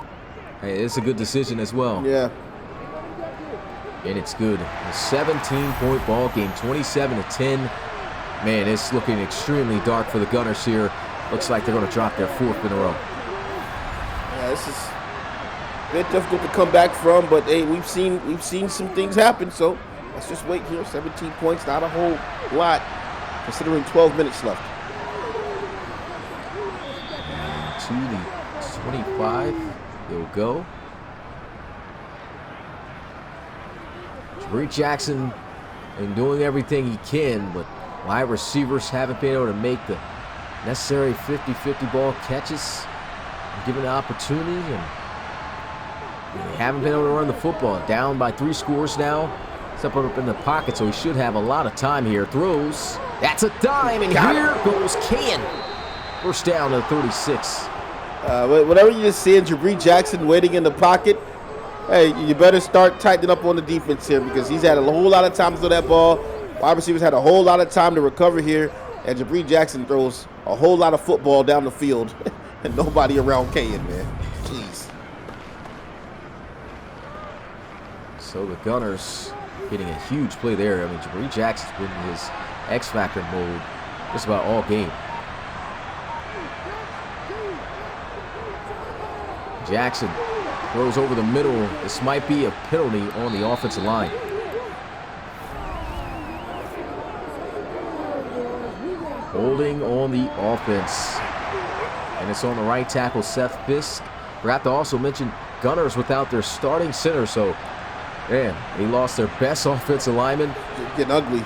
hey, it's a good decision as well. Yeah. And it's good. A 17-point ball game, 27-10. Man, it's looking extremely dark for the Gunners here. Looks like they're going to drop their 4th in a row. Yeah, this is a bit difficult to come back from, but hey, we've seen some things happen. So let's just wait here. 17 points, not a whole lot, considering 12 minutes left. To the 25, he'll go. Jabari Jackson and doing everything he can, but wide receivers haven't been able to make the necessary 50-50 ball catches, given the opportunity, and they haven't been able to run the football. Down by 3 scores now. Step up in the pocket, so he should have a lot of time here. Throws. That's a dime, and here goes Can. 1st down to 36. Whenever you just seeing Jabri Jackson waiting in the pocket, hey, you better start tightening up on the defense here because he's had a whole lot of time to throw that ball. Wide receivers had a whole lot of time to recover here, and Jabri Jackson throws a whole lot of football down the field, and nobody around Kayan, man. Jeez. So the Gunners getting a huge play there. I mean, Jabri Jackson's been in his X-Factor mode just about all game. Jackson throws over the middle. This might be a penalty on the offensive line. Holding on the offense. And it's on the right tackle, Seth Fisk. Forgot to also mention Gunners without their starting center. So, man, they lost their best offensive lineman. Getting ugly.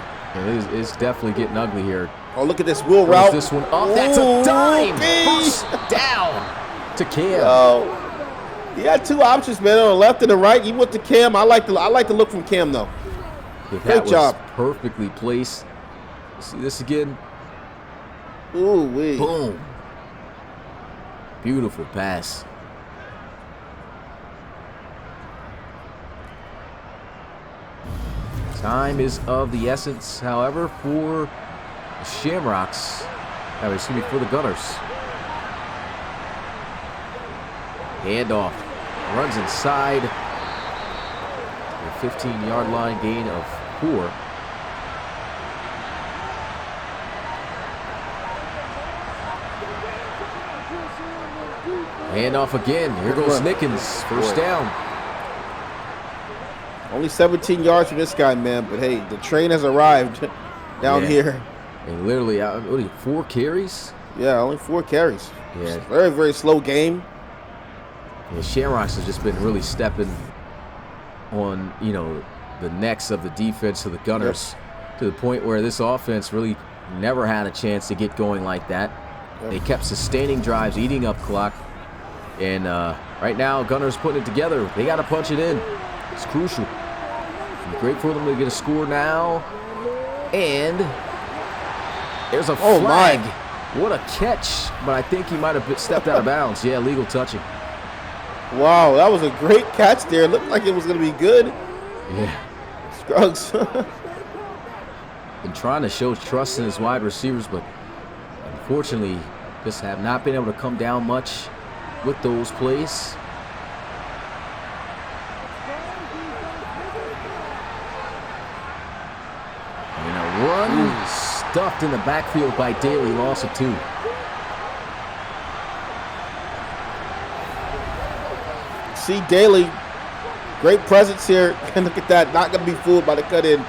It's definitely getting ugly here. Oh, look at this wheel route. This one up. That's a dime. First down to Cam. Oh. He had two options, man, on the left and the right. He went to Cam. I like the look from Cam, though. Great job. Perfectly placed. See this again? Ooh, wee. Boom. Beautiful pass. Time is of the essence, however, for the Shamrocks. Excuse me, for the Gunners. Handoff. Runs inside. A 15-yard line gain of 4. Handoff again. Here goes Nickens. First down. Only 17 yards from this guy, man. But, hey, the train has arrived down here. And literally, only 4 carries? Yeah, only 4 carries. Yeah. Very, very slow game. The Shamrocks has just been really stepping on, the necks of the defense to the Gunners to the point where this offense really never had a chance to get going like that. They kept sustaining drives, eating up clock. And right now, Gunners putting it together. They got to punch it in. It's crucial. It's great for them to get a score now. And there's a flag. What a catch. But I think he might have stepped out of bounds. Yeah, legal touching. Wow, that was a great catch there. It looked like it was going to be good. Yeah. Scruggs. Been trying to show trust in his wide receivers, but unfortunately just have not been able to come down much with those plays. And a run stuffed in the backfield by Daly, loss of 2. See Daly, great presence here. And look at that, not going to be fooled by the cut in.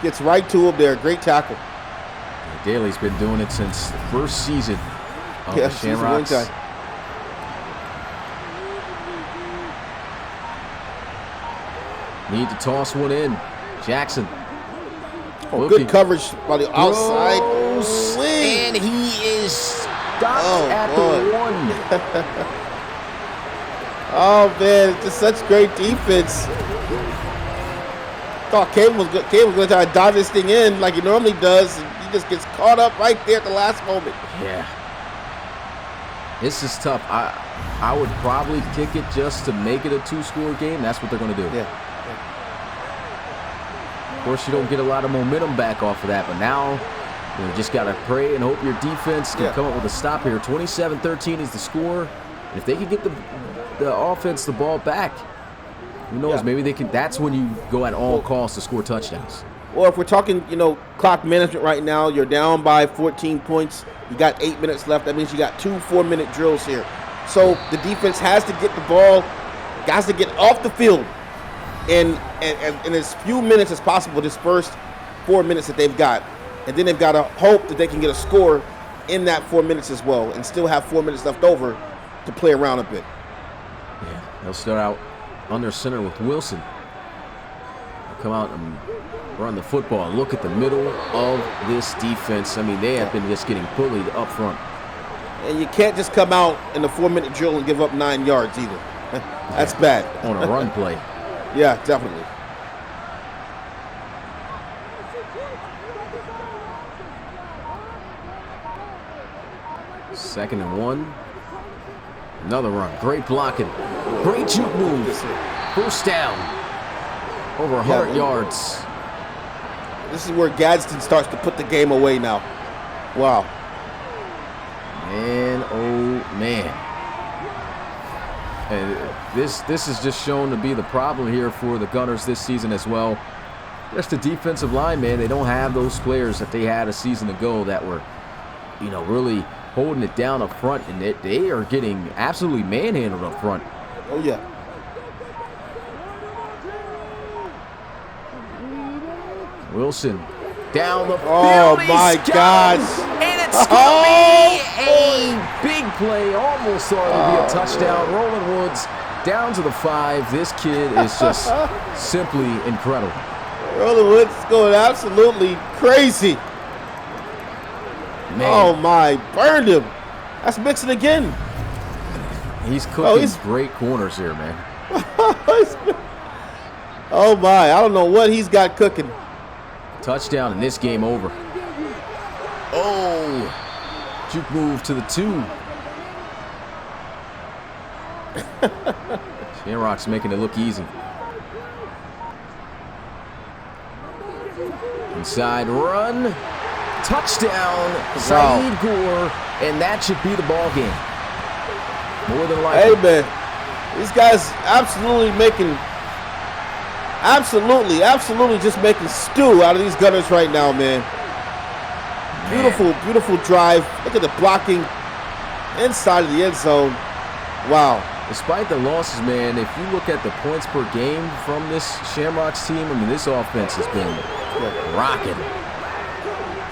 Gets right to him there, great tackle. Yeah, Daly's been doing it since the first season of the Shamrocks. Need to toss one in. Jackson. Oh, good coverage by the outside. And he is stopped at the 1. Oh, man, it's just such great defense. Thought Cable was going to try to dive this thing in like he normally does. And he just gets caught up right there at the last moment. Yeah. This is tough. I would probably kick it just to make it a 2-score game. That's what they're going to do. Yeah. Of course, you don't get a lot of momentum back off of that, but now you just got to pray and hope your defense can come up with a stop here. 27-13 is the score. And if they can get the offense the ball back, who knows? Maybe they can. That's when you go at all costs to score touchdowns. Or if we're talking, clock management right now, you're down by 14 points. You got 8 minutes left. That means you got 2 4-minute drills here. So the defense has to get the ball, has to get off the field in as few minutes as possible this first 4 minutes that they've got. And then they've got to hope that they can get a score in that 4 minutes as well and still have 4 minutes left over to play around a bit. Yeah, they'll start out under center with Wilson. They'll come out and run the football. Look at the middle of this defense. I mean, they have been just getting bullied up front. And you can't just come out in the 4-minute drill and give up 9 yards either. That's bad. On a run play. Yeah, definitely. Second and 1. Another run. Great blocking. Great juke move. First down. Over 100 yards. This is where Gadsden starts to put the game away now. Wow. Man, oh man. And this is just shown to be the problem here for the Gunners this season as well. Just the defensive line, man. They don't have those players that they had a season ago that were, really holding it down up front, and they are getting absolutely manhandled up front. Oh yeah. Wilson down the field. Oh my God! And it's going to be a big play. Almost thought it would be a touchdown. Roland Woods down to the 5. This kid is just simply incredible. Roland Woods is going absolutely crazy. Man. Oh my, burned him. That's Mixon again. He's cooking great corners here, man. Oh my, I don't know what he's got cooking. Touchdown and this game over. Oh, juke move to the 2. Shamrocks making it look easy. Inside run. Touchdown, Saeed Gore, and that should be the ball game. More than likely. Hey man, these guys absolutely just making stew out of these Gunners right now, man. Beautiful drive. Look at the blocking inside of the end zone. Wow. Despite the losses, man, if you look at the points per game from this Shamrocks team, I mean, this offense has been rocking.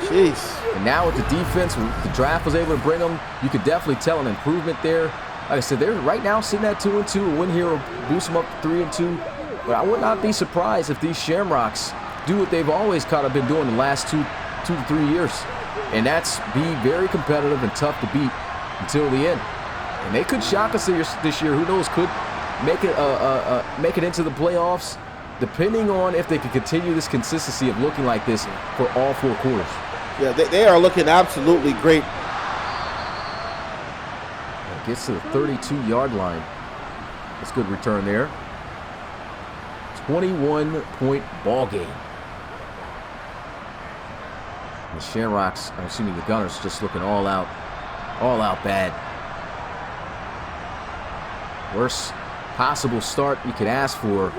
Jeez. And now with the defense, the draft was able to bring them, you could definitely tell an improvement there. Like I said, they're right now sitting at 2-2. A win here will boost them up to 3-2. But I would not be surprised if these Shamrocks do what they've always kind of been doing the last two to 3 years. And that's be very competitive and tough to beat until the end. And they could shock us this year. Who knows? Could make it into the playoffs, depending on if they can continue this consistency of looking like this for all 4 quarters. Yeah, they are looking absolutely great. It gets to the 32-yard line. That's a good return there. 21-point ball game. The Shamrocks, the Gunners, just looking all out bad. Worst possible start you could ask for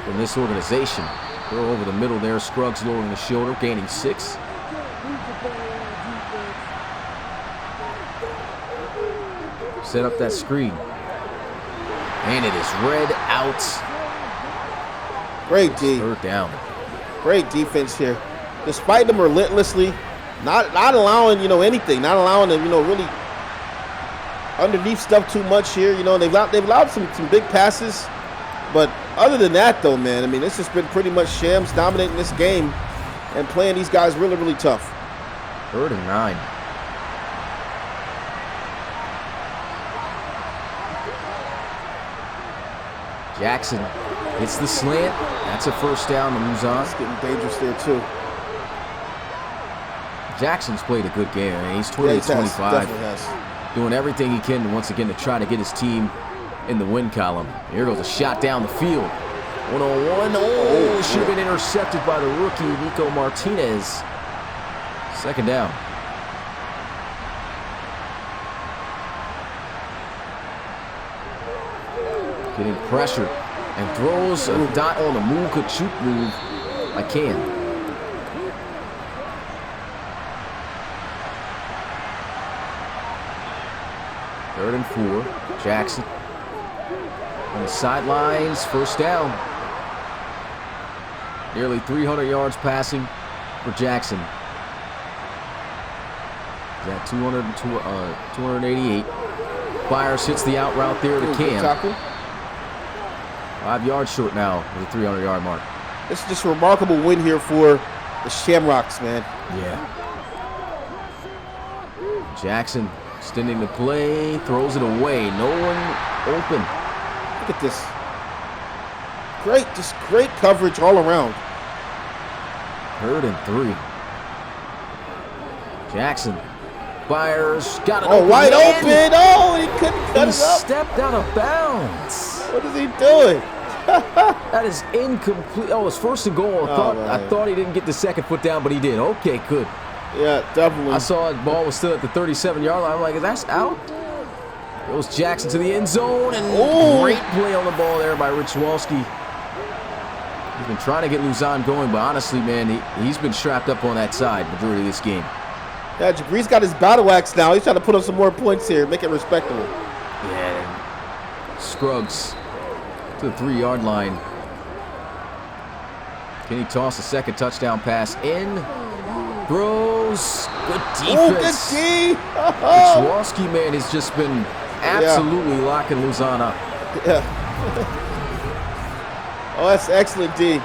from this organization. Throw over the middle there. Scruggs lowering the shoulder, gaining 6. Set up that screen. And it is read out. Great D. 3rd down. Great defense here. Despite them relentlessly not allowing, anything, not allowing them, really underneath stuff too much here. They've allowed some big passes. But other than that, though, man, I mean, it's just been pretty much Shams dominating this game and playing these guys really, really tough. 3rd and 9. Jackson hits the slant. That's a first down to Muzan. It's getting dangerous there, too. Jackson's played a good game. I mean, he's 28-25. Doing everything he can, once again, to try to get his team in the win column. Here goes a shot down the field. 1-on-1. Oh, should have been intercepted by the rookie, Nico Martinez. 2nd down. Getting pressured and throws a dot on the Kachuk move by Cam. Third and 4. Jackson on the sidelines. First down. Nearly 300 yards passing for Jackson. He's at 288. Fires hits the out route there to Cam. 5 yards short now with the 300-yard mark. This is just a remarkable win here for the Shamrocks, man. Yeah. Jackson extending the play, throws it away. No one open. Look at this. Great coverage all around. 3rd and 3. Jackson Fires. Got it. Oh, wide open. Oh, he couldn't cut it up. Stepped out of bounds. What is he doing? That is incomplete. Oh, it's first and goal. I thought he didn't get the second foot down, but he did. Okay, good. Yeah, definitely. I saw the ball was still at the 37-yard line. I'm like, that's out. Goes Jackson to the end zone, and great play on the ball there by Rich Walski. He's been trying to get Luzon going, but honestly, man, he's been strapped up on that side majority of this game. Yeah, Jabri's got his battle axe now. He's trying to put up some more points here, make it respectable. Yeah. Scruggs to the 3-yard line. Can he toss a second touchdown pass in? Throws. Good defense. Oh, good D. Walski, man, has just been absolutely locking Luzon up. Yeah. Oh, that's excellent D.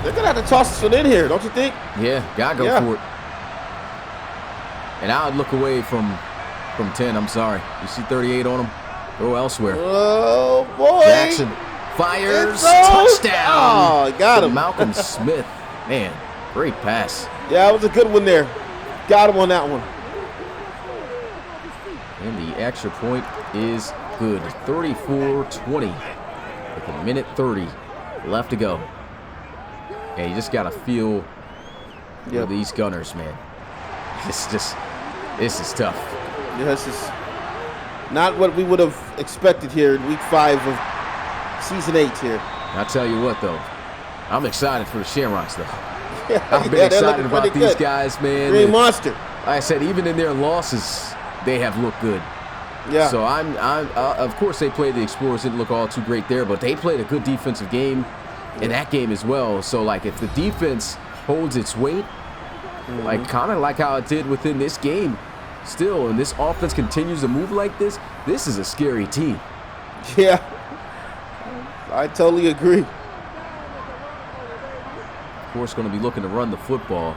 They're going to have to toss this one in here, don't you think? Yeah, got to go for it. And I would look away from 10, I'm sorry. You see 38 on him? Go elsewhere. Oh, boy. Jackson fires. Touchdown. Oh, got him. Malcolm Smith. Man, great pass. Yeah, it was a good one there. Got him on that one. And the extra point is good. 34-20 with a minute 30 left to go. And you just got to feel these Gunners, man. This is tough. Yeah, this is not what we would have expected here in week 5 of season 8 here. I'll tell you what, though. I'm excited for the Shamrocks, though. Yeah, I've been excited about these guys, man. Green Monster. Like I said, even in their losses, they have looked good. Yeah. So I'm of course they played the Explorers, didn't look all too great there, but they played a good defensive game in that game as well. So like if the defense holds its weight, like kind of like how it did within this game, still, and this offense continues to move like this is a scary team. Yeah. I totally agree. Of course, going to be looking to run the football.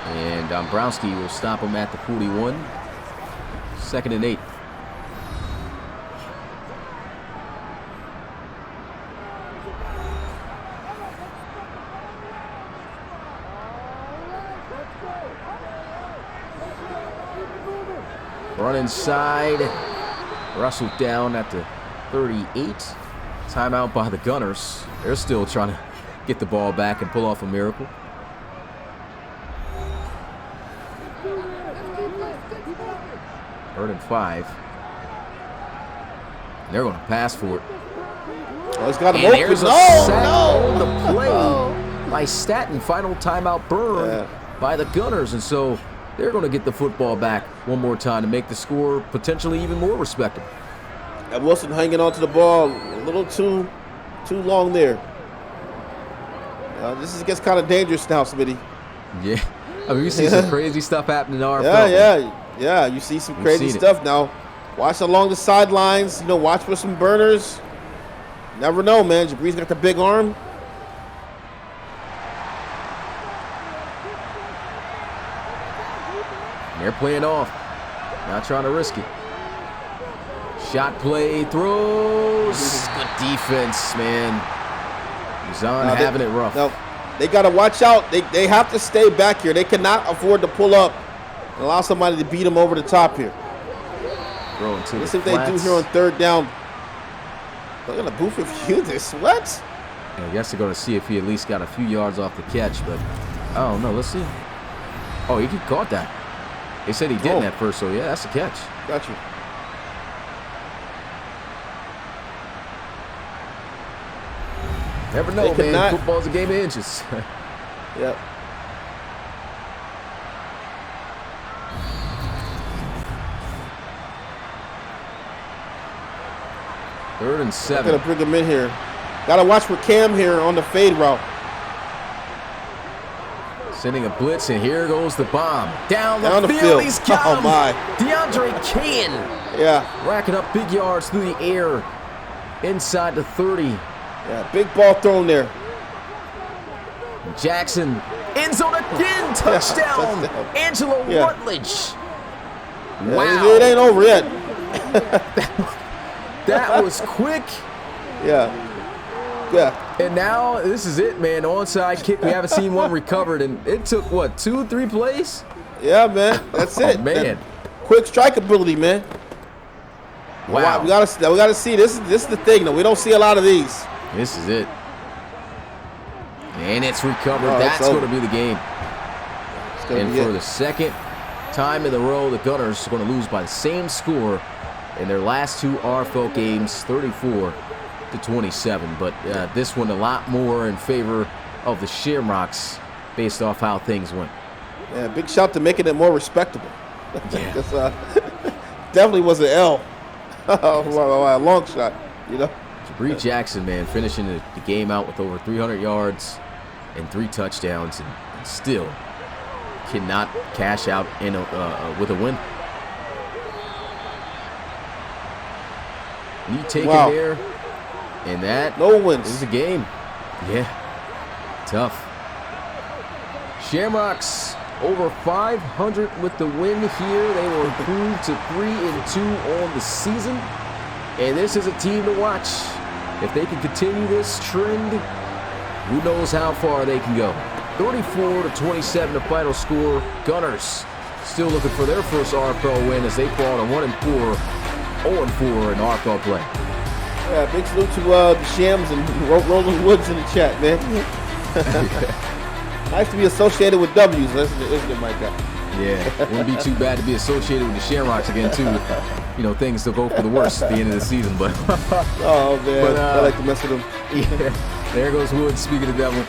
And Dombrowski will stop him at the 41. 2nd and 8. Run inside. Russell down at the 38. Timeout by the Gunners. They're still trying to get the ball back and pull off a miracle. Third and 5. They're going to pass for it. Oh, he's got him and open. There's a sack on the play by Staten. Final timeout burned by the Gunners. And so they're going to get the football back one more time to make the score potentially even more respectable. And Wilson hanging onto the ball a little too long there. This gets kind of dangerous now, Smitty. Yeah. I mean, we see some crazy stuff happening in the RFL. Yeah, you see some crazy stuff now. Watch along the sidelines. Watch for some burners. Never know, man. Jabri's got the big arm. They're playing off. Not trying to risk it. Shot play, throws. Good defense, man. Luzon having it rough. No, they got to watch out. They have to stay back here. They cannot afford to pull up and allow somebody to beat them over the top here. Let's see what they do here on 3rd down. They're going to booth review this. What? Yeah, I guess they're going to see if he at least got a few yards off the catch, but I don't know. Let's see. Oh, he caught that. They said he didn't at first, so yeah, that's a catch. Got you. Never know, man. Football's a game of inches. Yep. Third and 7. Gotta bring him in here. Gotta watch for Cam here on the fade route. Sending a blitz, and here goes the bomb. Down the field. He's got him. Oh, my. DeAndre Cain. Yeah. Racking up big yards through the air. Inside the 30. Yeah, big ball thrown there. Jackson. End zone again. Touchdown. Angelo Rutledge. Yeah, Wow. It ain't over yet. That was quick. Yeah. And now this is it, man. Onside kick. We haven't seen one recovered, and it took what, 2-3 plays? Yeah, man. That's it. Man. That quick strike ability, man. Wow. We gotta see. This is the thing, though. We don't see a lot of these. This is it. And it's recovered. Oh, That's going to be the game. And for the second time in a row, the Gunners are going to lose by the same score in their last 2 RFL games, 34-27. But this one a lot more in favor of the Shamrocks based off how things went. Yeah, big shout to making it more respectable. Yeah. Because definitely was an L. A long shot, you know. Jabri Jackson, man, finishing the game out with over 300 yards and 3 touchdowns, and still cannot cash out with a win. Knee taken there, and that no wins. is the game. Yeah, tough. Shamrocks over 500 with the win here. They will improve to 3-2 on the season, and this is a team to watch. If they can continue this trend, who knows how far they can go. 34-27 the final score. Gunners still looking for their first RFL win as they fall to 1-4, 0-4 in RFL play. Yeah, big salute to the Shams and Roland Woods in the chat, man. Nice to be associated with W's, isn't it, my guy? Yeah, wouldn't be too bad to be associated with the Shamrocks again, too. You know, things to go for the worst at the end of the season, but... Oh, man, I like to mess with him. Yeah, there goes Woods, speaking of the devil.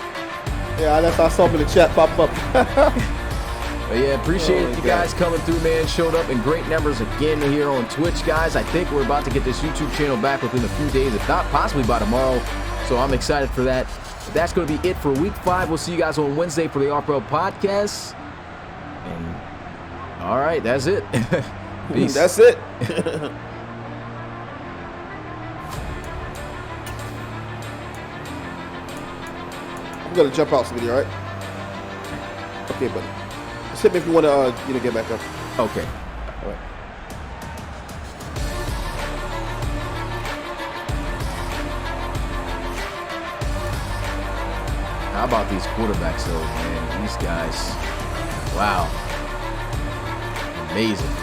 Yeah, that's I saw him in the chat pop up. But yeah, appreciate you guys coming through, man. Showed up in great numbers again here on Twitch, guys. I think we're about to get this YouTube channel back within a few days, if not possibly by tomorrow. So I'm excited for that. But that's going to be it for Week 5. We'll see you guys on Wednesday for the RFL podcast. And all right, that's it. Peace. That's it. I'm gonna jump out some video, all right? Okay, buddy. Just hit me if you want to, get back up. Okay. All right. How about these quarterbacks, though, man? These guys, wow, amazing.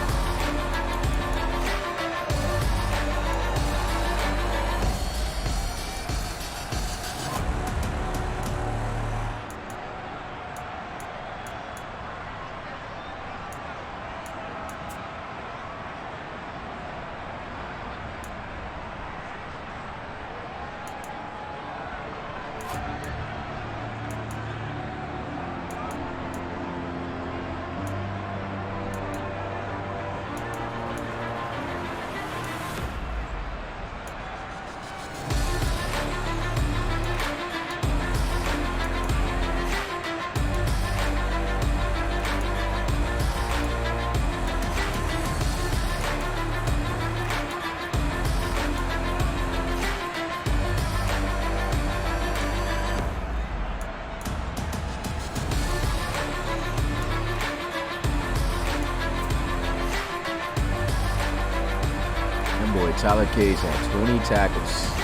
Tyler Case had 20 tackles.